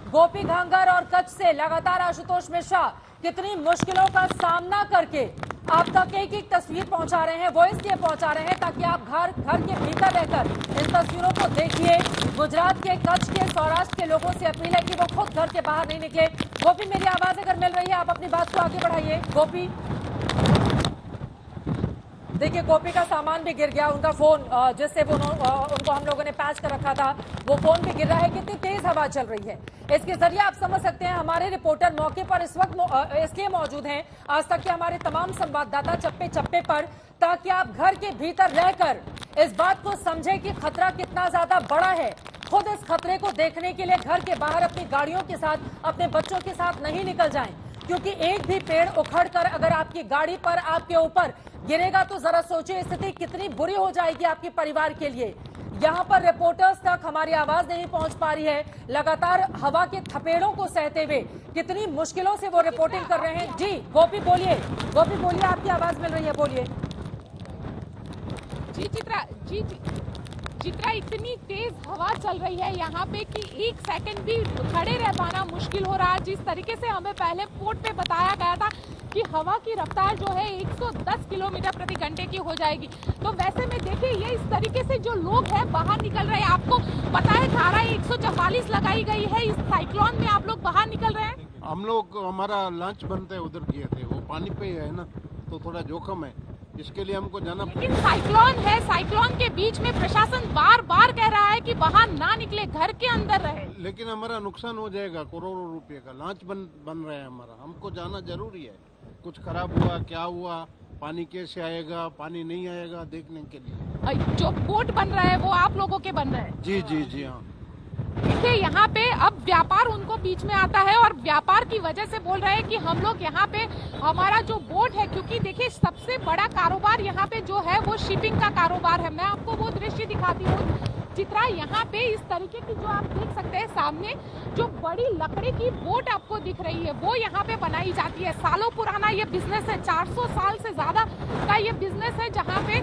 गोपी घांगर और कच्छ से लगातार आशुतोष मिश्रा कितनी मुश्किलों का सामना करके आप तक एक एक तस्वीर पहुंचा रहे हैं, वो इसलिए पहुंचा रहे हैं ताकि आप घर के भीतर रहकर इन तस्वीरों को देखिए। गुजरात के, कच्छ के, सौराष्ट्र के लोगों से अपील है कि वो खुद घर के बाहर नहीं निकले। गोपी, मेरी आवाज अगर मिल रही है, आप अपनी बात को आगे बढ़ाइए। गोपी, देखिए गोपी का सामान भी गिर गया, उनका फोन जिससे वो उनको हम लोगों ने पैच कर रखा था, वो फोन भी गिर रहा है। कितनी तेज हवा चल रही है, इसके जरिए आप समझ सकते हैं। हमारे रिपोर्टर मौके पर इस वक्त इसलिए मौजूद हैं, आज तक के हमारे तमाम संवाददाता चप्पे चप्पे पर, ताकि आप घर के भीतर रहकर इस बात को समझें कि खतरा कितना ज्यादा बड़ा है। खुद इस खतरे को देखने के लिए घर के बाहर अपनी गाड़ियों के साथ, अपने बच्चों के साथ नहीं निकल जाएं, क्योंकि एक भी पेड़ उखड़कर अगर आपकी गाड़ी पर, आपके ऊपर गिरेगा तो जरा सोचिए स्थिति कितनी बुरी हो जाएगी आपके परिवार के लिए। यहाँ पर रिपोर्टर्स तक हमारी आवाज नहीं पहुंच पा रही है, लगातार हवा के थपेड़ों को सहते हुए कितनी मुश्किलों से वो रिपोर्टिंग कर रहे हैं। जी गोपी बोलिए, गोपी बोलिए, आपकी आवाज मिल रही है, बोलिए। जी चित्रा, इतनी तेज हवा चल रही है यहाँ पे कि 1 सेकंड भी खड़े रह पाना मुश्किल हो रहा है। जिस तरीके से हमें पहले पोर्ट पे बताया गया था कि हवा की रफ्तार जो है 110 किलोमीटर प्रति घंटे की हो जाएगी, तो वैसे में देखिए ये इस तरीके से जो लोग हैं बाहर निकल रहे हैं। आपको पता है धारा 144 लगाई गई है, इस साइक्लोन में आप लोग बाहर निकल रहे हैं। हम लोग, हमारा लंच बनते उधर किए थे, वो पानी पे है ना, तो थोड़ा जोखिम है, इसके लिए हमको जाना। लेकिन साइक्लोन है, साइक्लोन के बीच में प्रशासन बार बार कह रहा है कि बाहर ना निकले, घर के अंदर रहे। लेकिन हमारा नुकसान हो जाएगा, करोड़ों रुपए का लॉन्च बन रहा है हमारा, हमको जाना जरूरी है। कुछ खराब हुआ, क्या हुआ, पानी कैसे आएगा, पानी नहीं आएगा, देखने के लिए। जो बोट बन रहा है वो आप लोगों के बन रहे हैं? जी हाँ। देखिए यहाँ पे अब व्यापार उनको बीच में आता है और व्यापार की वजह से बोल रहे हैं कि हम लोग यहाँ पे हमारा जो बोट है, क्योंकि देखिए सबसे बड़ा कारोबार यहाँ पे जो है वो शिपिंग का कारोबार है। मैं आपको वो दृश्य दिखाती हूँ। चित्रा, यहाँ पे इस तरीके की जो आप देख सकते हैं सामने जो बड़ी लकड़ी की बोट आपको दिख रही है वो यहाँ पे बनाई जाती है। सालों पुराना ये बिजनेस है, 400 साल से ज्यादा का ये बिजनेस है, जहाँ पे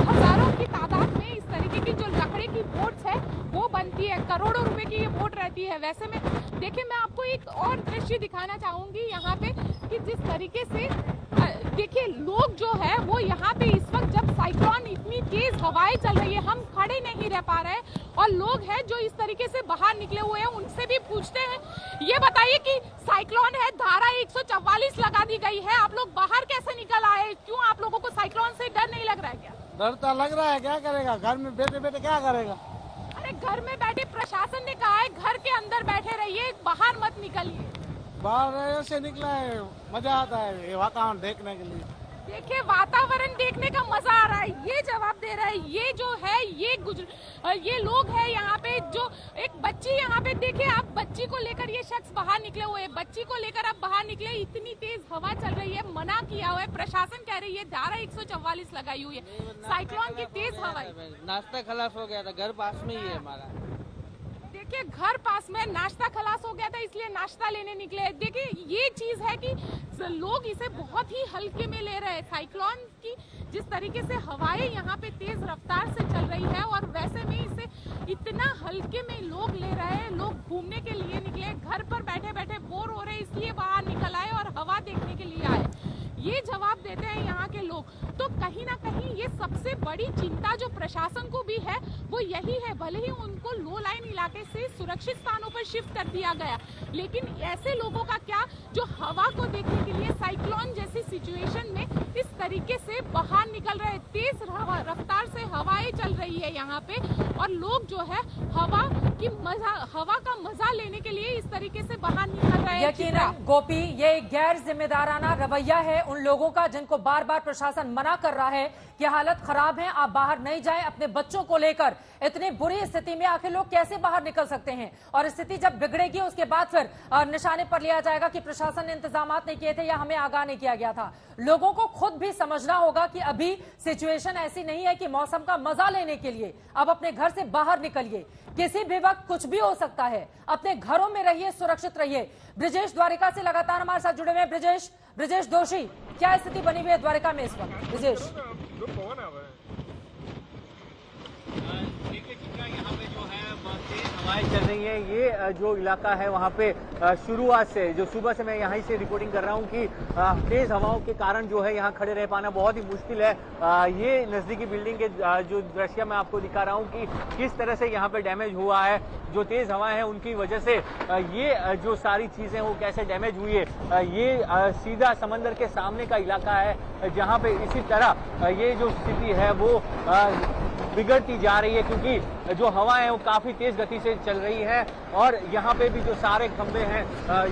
हजारों की तादाद में इस तरीके की जो लकड़ी की बोट्स है वो बनती है। करोड़ों रुपए की ये बोट रहती है। वैसे में देखिए, मैं आपको एक और दृश्य दिखाना चाहूंगी यहाँ पे कि जिस तरीके से देखिए लोग जो है वो यहाँ पे इस वक्त जब साइक्लोन इतनी तेज हवाएं चल रही है, हम खड़े नहीं रह पा रहे और लोग हैं जो इस तरीके से बाहर निकले हुए हैं, उनसे भी पूछते हैं। ये बताइए कि साइक्लोन है, धारा 144 लगा दी गई है, आप लोग बाहर कैसे निकल आए? क्यों आप लोगों को साइक्लोन से डर नहीं लग रहा है? क्या डर तो लग रहा है, क्या करेगा, घर में बैठे बैठे क्या करेगा। अरे घर में बैठे, प्रशासन ने कहा है घर के अंदर बैठे रहिए, बाहर मत निकलिए। बाहर से निकला है, मजा आता है ये वातावरण देखने के लिए। देखिए वातावरण देखने का मजा आ रहा है, ये जवाब दे रहा है। ये जो है ये लोग हैं यहाँ पे, जो एक बच्ची यहाँ पे, देखिए आप बच्ची को लेकर ये शख्स बाहर निकले हुए हैं, बच्ची को लेकर आप बाहर निकले, इतनी तेज हवा चल रही है, मना किया हुआ है, प्रशासन कह रही है धारा 144 लगाई हुई है, साइक्लोन की तेज हवा। नाश्ता खलास हो गया था, घर पास में ही है हमारा। देखिए घर पास में, नाश्ता खलास हो गया था इसलिए नाश्ता लेने निकले। देखिए ये चीज है कि लोग इसे बहुत ही हल्के में ले रहे हैं। साइक्लोन की जिस तरीके से हवाएं यहाँ पे तेज रफ्तार से चल रही है और वैसे में इसे इतना हल्के में लोग ले रहे हैं। लोग घूमने के लिए निकले, घर पर बैठे बैठे बोर हो रहे इसलिए बाहर निकल आए और हवा देखने के लिए आए, ये जवाब देते हैं यहाँ के लोग। तो कहीं ना कहीं ये सबसे बड़ी चिंता जो प्रशासन को भी है वो यही है। भले ही उनको लो लाइन इलाके से सुरक्षित स्थानों पर शिफ्ट कर दिया गया, लेकिन ऐसे लोगों का क्या जो हवा को देखने के लिए साइक्लोन जैसी सिचुएशन में इस तरीके से बाहर निकल रहे, तेज रफ्तार से हवाएं चल रही है यहाँ पे और लोग जो है हवा का मजा लेने के लिए इस तरीके से बाहर निकल रहे हैं। यकीनन गोपी, ये गैर जिम्मेदाराना रवैया है उन लोगों का जिनको बार बार प्रशासन मना कर रहा है कि हालत खराब है, आप बाहर नहीं जाएं। अपने बच्चों को लेकर इतनी बुरी स्थिति में आखिर लोग कैसे बाहर निकल सकते हैं? और स्थिति जब बिगड़ेगी उसके बाद फिर निशाने पर लिया जाएगा कि प्रशासन ने इंतजाम नहीं किए थे या हमें आगाह नहीं किया गया था। लोगों को खुद भी समझना होगा कि अभी सिचुएशन ऐसी नहीं है कि मौसम का मजा लेने के लिए अब अपने घर से बाहर निकलिए, किसी भी वक्त कुछ भी हो सकता है। अपने घरों में रहिए, सुरक्षित रहिए। ब्रिजेश द्वारिका से लगातार हमारे साथ जुड़े हुए हैं। ब्रिजेश दोषी, क्या स्थिति बनी हुई है द्वारिका में इस वक्त? ब्रिजेश, यहाँ पे जो है तेज हवाएं चल रही हैं। ये जो इलाका है वहाँ पे शुरुआत से, जो सुबह से मैं यहाँ से रिपोर्टिंग कर रहा हूँ कि तेज हवाओं के कारण जो है यहाँ खड़े रह पाना बहुत ही मुश्किल है। ये नजदीकी बिल्डिंग के जो दृश्य मैं आपको दिखा रहा हूँ कि किस तरह से यहाँ पे डैमेज हुआ है। जो तेज हवाएं हैं उनकी वजह से ये जो सारी चीजें वो कैसे डैमेज हुई है। ये सीधा समंदर के सामने का इलाका है जहाँ पे इसी तरह ये जो स्थिति है वो बिगड़ती जा रही है, क्योंकि जो हवा है वो काफी तेज गति से चल रही है। और यहाँ पे भी जो सारे खंबे हैं,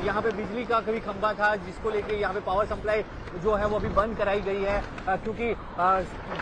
यहाँ पे बिजली का कभी खंबा था जिसको लेके यहाँ पे पावर सप्लाई जो है वो अभी बंद कराई गई है, क्योंकि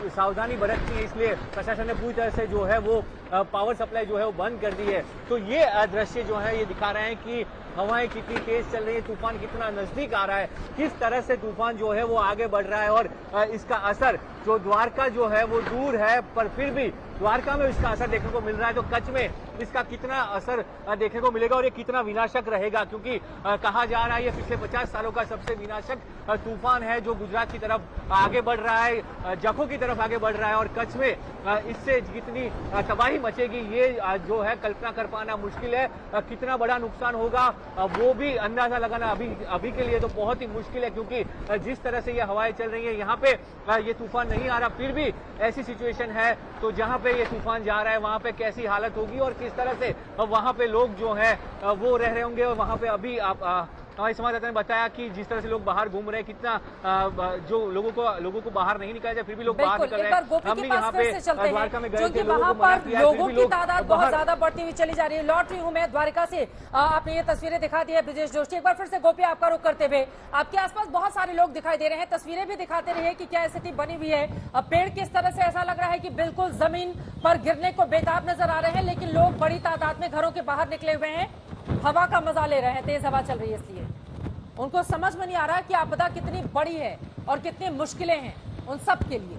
सावधानी बरतनी है, इसलिए प्रशासन ने पूरी तरह से जो है वो पावर सप्लाई जो है वो बंद कर दी है। तो ये दृश्य जो है ये दिखा रहे हैं कि हवाएं कितनी तेज चल रही है, तूफान कितना नजदीक आ रहा है, किस तरह से तूफान जो है वो आगे बढ़ रहा है। और इसका असर जो द्वारका जो है वो दूर है, पर फिर भी द्वारका में इसका असर देखने को मिल रहा है। तो कच्छ में इसका कितना असर देखने को मिलेगा और ये कितना विनाशक रहेगा, क्योंकि कहा जा रहा है ये पिछले 50 सालों का सबसे विनाशक तूफान है जो गुजरात की तरफ आगे बढ़ रहा है, जखौ की तरफ आगे बढ़ रहा है। और कच्छ में इससे कितनी तबाही मचेगी ये जो है कल्पना कर पाना मुश्किल है। कितना बड़ा नुकसान होगा वो भी अंदाजा लगाना अभी के लिए तो बहुत ही मुश्किल है, क्योंकि जिस तरह से ये हवाएं चल रही है, यहाँ पे ये तूफान नहीं आ रहा, फिर भी ऐसी सिचुएशन है तो जहाँ पे ये तूफान जा रहा है वहाँ पे कैसी हालत होगी और किस तरह से वहाँ पे लोग जो है वो रह रहे होंगे। और वहाँ पे अभी आप हमारे संवाददाता ने बताया कि जिस तरह से लोग बाहर घूम रहे हैं, कितना जो लोगों को बाहर नहीं निकाला जाए, फिर भी लोग बाहर निकल रहे हैं। हम भी यहाँ पे द्वारका में गए थे, वहाँ पर लोगों की तादाद बहुत ज्यादा बढ़ती हुई चली जा रही है। लौट रही हूँ मैं द्वारका से, आपने ये तस्वीरें दिखा दी है ब्रिजेश जोशी। एक बार फिर से गोपी आपका रुख करते हुए, आपके आसपास बहुत सारे लोग दिखाई दे रहे हैं, तस्वीरें भी दिखाते रहिए कि क्या स्थिति बनी हुई है। पेड़ किस तरह से ऐसा लग रहा है कि बिल्कुल जमीन पर गिरने को बेताब नजर आ रहे हैं, लेकिन लोग बड़ी तादाद में घरों के बाहर निकले हुए हैं, हवा का मजा ले रहे हैं। तेज हवा चल रही है, इसलिए उनको समझ में नहीं आ रहा कि आपदा कितनी बड़ी है और कितनी मुश्किलें हैं उन सब के लिए।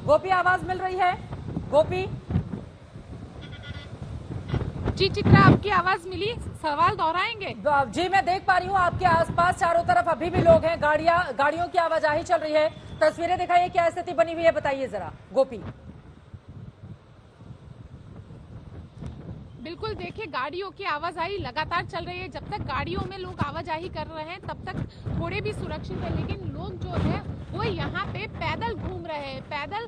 गोपी, आवाज मिल रही है? गोपी जी, चित्रा आपकी आवाज मिली, सवाल दोहराएंगे? जी, मैं देख पा रही हूँ आपके आसपास चारों तरफ अभी भी लोग हैं, गाड़ियों की आवाजाही चल रही है। तस्वीरें दिखाइए, क्या स्थिति बनी हुई है, बताइए जरा गोपी। बिल्कुल, देखिए गाड़ियों की आवाजाही लगातार चल रही है। जब तक गाड़ियों में लोग आवाजाही कर रहे हैं तब तक थोड़े भी सुरक्षित है, लेकिन लोग जो है वो यहाँ पे पैदल घूम रहे हैं। पैदल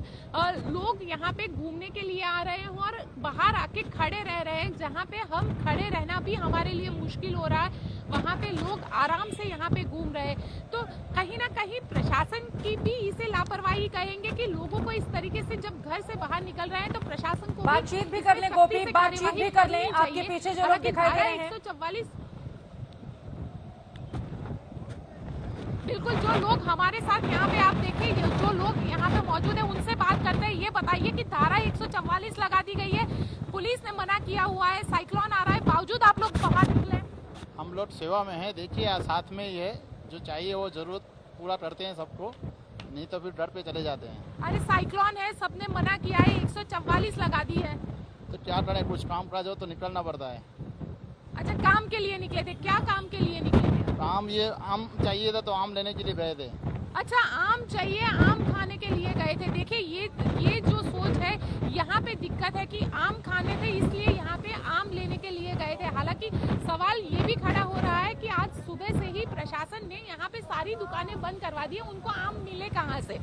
लोग यहाँ पे घूमने के लिए आ रहे हैं और बाहर आके खड़े रह रहे हैं। जहाँ पे हम खड़े रहना भी हमारे लिए मुश्किल हो रहा है, वहाँ पे लोग आराम से यहाँ पे घूम रहे हैं। तो कहीं ना कहीं प्रशासन की भी इसे लापरवाही कहेंगे कि लोगों को इस तरीके से जब घर से बाहर निकल रहे हैं तो प्रशासन को बातचीत भी कर लें गोपी, बातचीत भी कर लें। आपके पीछे जो लोग दिखाई दे रहे हैं, 144 बिल्कुल, जो लोग हमारे साथ यहाँ पे आप देखिए, जो लोग यहाँ पे मौजूद है उनसे बात करते हैं। ये बताइए कि धारा 144 लगा दी गई है, पुलिस ने मना किया हुआ है, साइक्लोन आ रहा है, बावजूद आप लोग बाहर निकले। हम लोग सेवा में हैं, देखिए साथ में ये जो चाहिए वो जरूरत पूरा करते हैं सबको, नहीं तो फिर डर पे चले जाते हैं। अरे साइक्लोन है, सबने मना किया है, 144 लगा दी है, तो क्या करें, कुछ काम काज हो तो निकलना पड़ता है। अच्छा, काम के लिए निकले थे? क्या काम के लिए निकले थे? काम ये आम चाहिए था तो आम लेने के लिए गए थे। अच्छा, आम चाहिए, आम खाने के लिए गए थे। देखिए ये जो सोच है, यहाँ पे दिक्कत है कि आम खाने थे इसलिए यहाँ पे आम लेने के लिए गए थे। हालांकि सवाल ये भी खड़ा हो रहा है कि आज सुबह से ही प्रशासन ने यहाँ पे सारी दुकानें बंद करवा दी है, उनको आम मिले कहाँ से,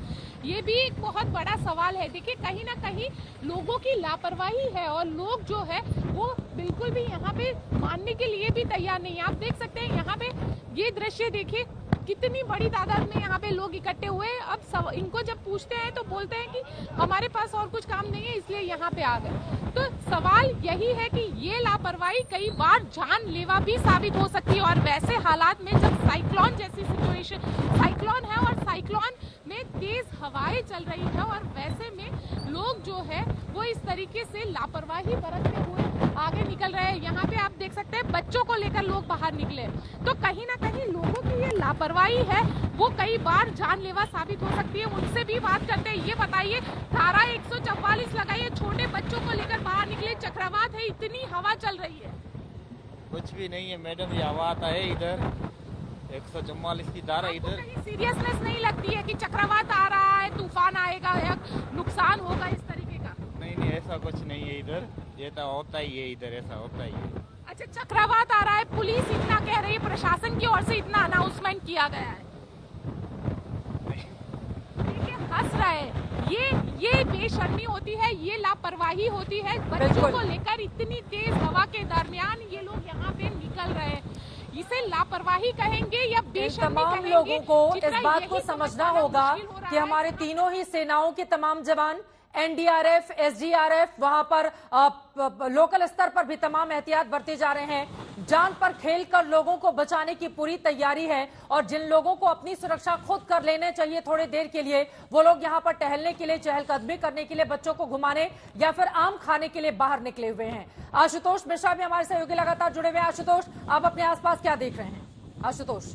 ये भी एक बहुत बड़ा सवाल है। देखिए कहीं ना कहीं लोगों की लापरवाही है और लोग जो है वो बिल्कुल भी यहाँ पे मानने के लिए भी तैयार नहीं है। आप देख सकते हैं यहाँ पे ये दृश्य देखिए, कितनी बड़ी तादाद में यहाँ पे लोग इकट्ठे हुए। अब इनको जब पूछते हैं तो बोलते हैं कि हमारे पास और कुछ काम नहीं है इसलिए यहाँ पे आ गए। तो सवाल यही है कि ये लापरवाही कई बार जानलेवा भी साबित हो सकती है। और वैसे हालात में जब साइक्लोन जैसी सिचुएशन, साइक्लोन है और साइक्लोन में तेज हवाएं चल रही है और वैसे में लोग जो है वो इस तरीके से लापरवाही बरतते हुए आगे निकल रहे हैं। यहाँ पे आप देख सकते हैं बच्चों को लेकर लोग बाहर निकले, तो कहीं ना कहीं लोगों की ये लापरवाही है वो कई बार जानलेवा साबित हो सकती है। उनसे भी बात करते हैं, ये बताइए धारा 144 लगाइए, छोटे बच्चों को लेकर बाहर निकले, चक्रवात है, इतनी हवा चल रही है। कुछ भी नहीं है मैडम, ये हवा आता है इधर 144 की धारा इधर। सीरियसनेस नहीं लगती है कि चक्रवात आ रहा है, तूफान आएगा या नुकसान होगा इस तरीके का? नहीं, ऐसा कुछ नहीं है इधर, ये तो होता ही है इधर, ऐसा होता ही है। अच्छा, चक्रवात आ रहा है, पुलिस इतना कह रही है, प्रशासन की ओर से इतना अनाउंसमेंट किया गया है, देखिए हंस रहे हैं। ये बेशर्मी होती है, ये लापरवाही होती है। बच्चों को लेकर इतनी तेज हवा के दरमियान ये लोग यहाँ पे निकल रहे हैं, इसे लापरवाही कहेंगे या बेशर्मी तमाम कहेंगे? लोगों को इस बात को समझना होगा कि हमारे तीनों ही सेनाओं के तमाम जवान, एनडीआरएफ, एसडीआरएफ, वहां पर लोकल स्तर पर भी तमाम एहतियात बरते जा रहे हैं। जान पर खेलकर लोगों को बचाने की पूरी तैयारी है और जिन लोगों को अपनी सुरक्षा खुद कर लेने चाहिए थोड़ी देर के लिए, वो लोग यहाँ पर टहलने के लिए, चहलकदमी करने के लिए, बच्चों को घुमाने या फिर आम खाने के लिए बाहर निकले हुए हैं। आशुतोष मिश्रा भी हमारे सहयोगी लगातार जुड़े हुए हैं। आशुतोष, आप अपने आसपास क्या देख रहे हैं? आशुतोष,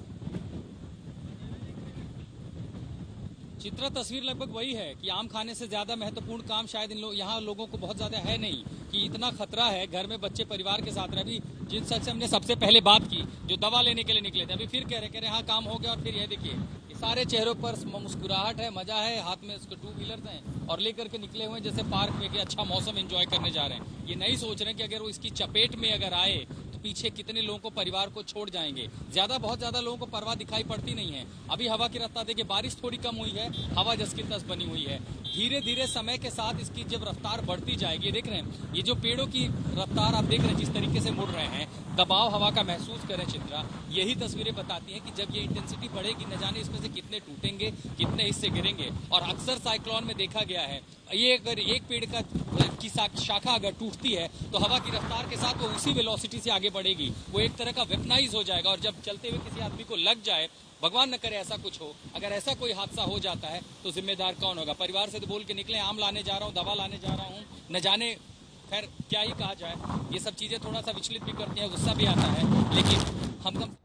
चित्रा, तस्वीर लगभग वही है कि आम खाने से ज्यादा महत्वपूर्ण काम शायद यहाँ लोगों को बहुत ज्यादा है नहीं, कि इतना खतरा है, घर में बच्चे परिवार के साथ रहे। अभी जिन शख्स से हमने सबसे पहले बात की, जो दवा लेने के लिए निकले थे, अभी फिर कह रहे हाँ काम हो गया, और फिर ये देखिए सारे चेहरों पर मुस्कुराहट है, मजा है, हाथ में उसके 2 व्हीलर्स हैं और लेकर के निकले हुए जैसे पार्क में कि अच्छा मौसम एंजॉय करने जा रहे हैं। ये नहीं सोच रहे कि अगर वो इसकी चपेट में अगर आए तो पीछे कितने लोगों को परिवार को छोड़ जाएंगे। बहुत ज्यादा लोगों को परवाह दिखाई पड़ती नहीं है। अभी हवा की रफ्तार देखिए, बारिश थोड़ी कम हुई है, हवा जस की तस बनी हुई है। धीरे धीरे समय के साथ इसकी जब रफ्तार बढ़ती जाएगी, देख रहे हैं ये जो पेड़ों की रफ्तार आप देख रहे हैं जिस तरीके से मुड़ रहे हैं, दबाव हवा का महसूस करें चित्रा, यही तस्वीरें बताती हैं कि जब ये इंटेंसिटी बढ़ेगी न जाने इसमें से कितने टूटेंगे, कितने हिस्से गिरेंगे। और अक्सर साइक्लोन में देखा गया है ये अगर एक पेड़ की शाखा अगर टूटती है तो हवा की रफ्तार के साथ वो उसी वेलोसिटी से आगे बढ़ेगी, वो एक तरह का वेपनाइज हो जाएगा। और जब चलते हुए किसी आदमी को लग जाए, भगवान न करे ऐसा कुछ हो, अगर ऐसा कोई हादसा हो जाता है तो जिम्मेदार कौन होगा? परिवार से तो बोल के निकले आम लाने जा रहा हूँ, दवा लाने जा रहा हूँ, न जाने खैर क्या ही कहा जाए। ये सब चीजें थोड़ा सा विचलित भी करती हैं, गुस्सा भी आता है, लेकिन हम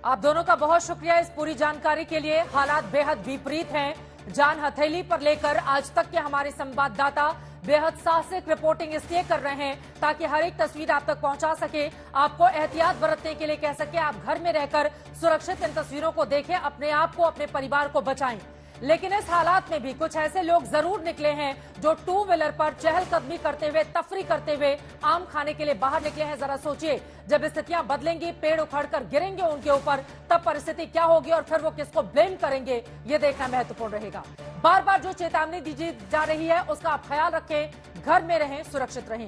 आप दोनों का बहुत शुक्रिया इस पूरी जानकारी के लिए। हालात बेहद विपरीत हैं। जान हथेली पर लेकर आज तक के हमारे संवाददाता बेहद साहसिक रिपोर्टिंग इसलिए कर रहे हैं ताकि हर एक तस्वीर आप तक पहुंचा सके, आपको एहतियात बरतने के लिए कह सके, आप घर में रहकर सुरक्षित इन तस्वीरों को देखें, अपने आप को, अपने परिवार को बचाएं। लेकिन इस हालात में भी कुछ ऐसे लोग जरूर निकले हैं जो टू व्हीलर पर चहलकदमी करते हुए, तफरी करते हुए आम खाने के लिए बाहर निकले हैं। जरा सोचिए, जब स्थितियां बदलेंगी, पेड़ उखड़कर गिरेंगे उनके ऊपर, तब परिस्थिति क्या होगी और फिर वो किसको ब्लेम करेंगे, ये देखना महत्वपूर्ण रहेगा। बार बार जो चेतावनी दी जा रही है उसका आप ख्याल रखें, घर में रहें, सुरक्षित रहें।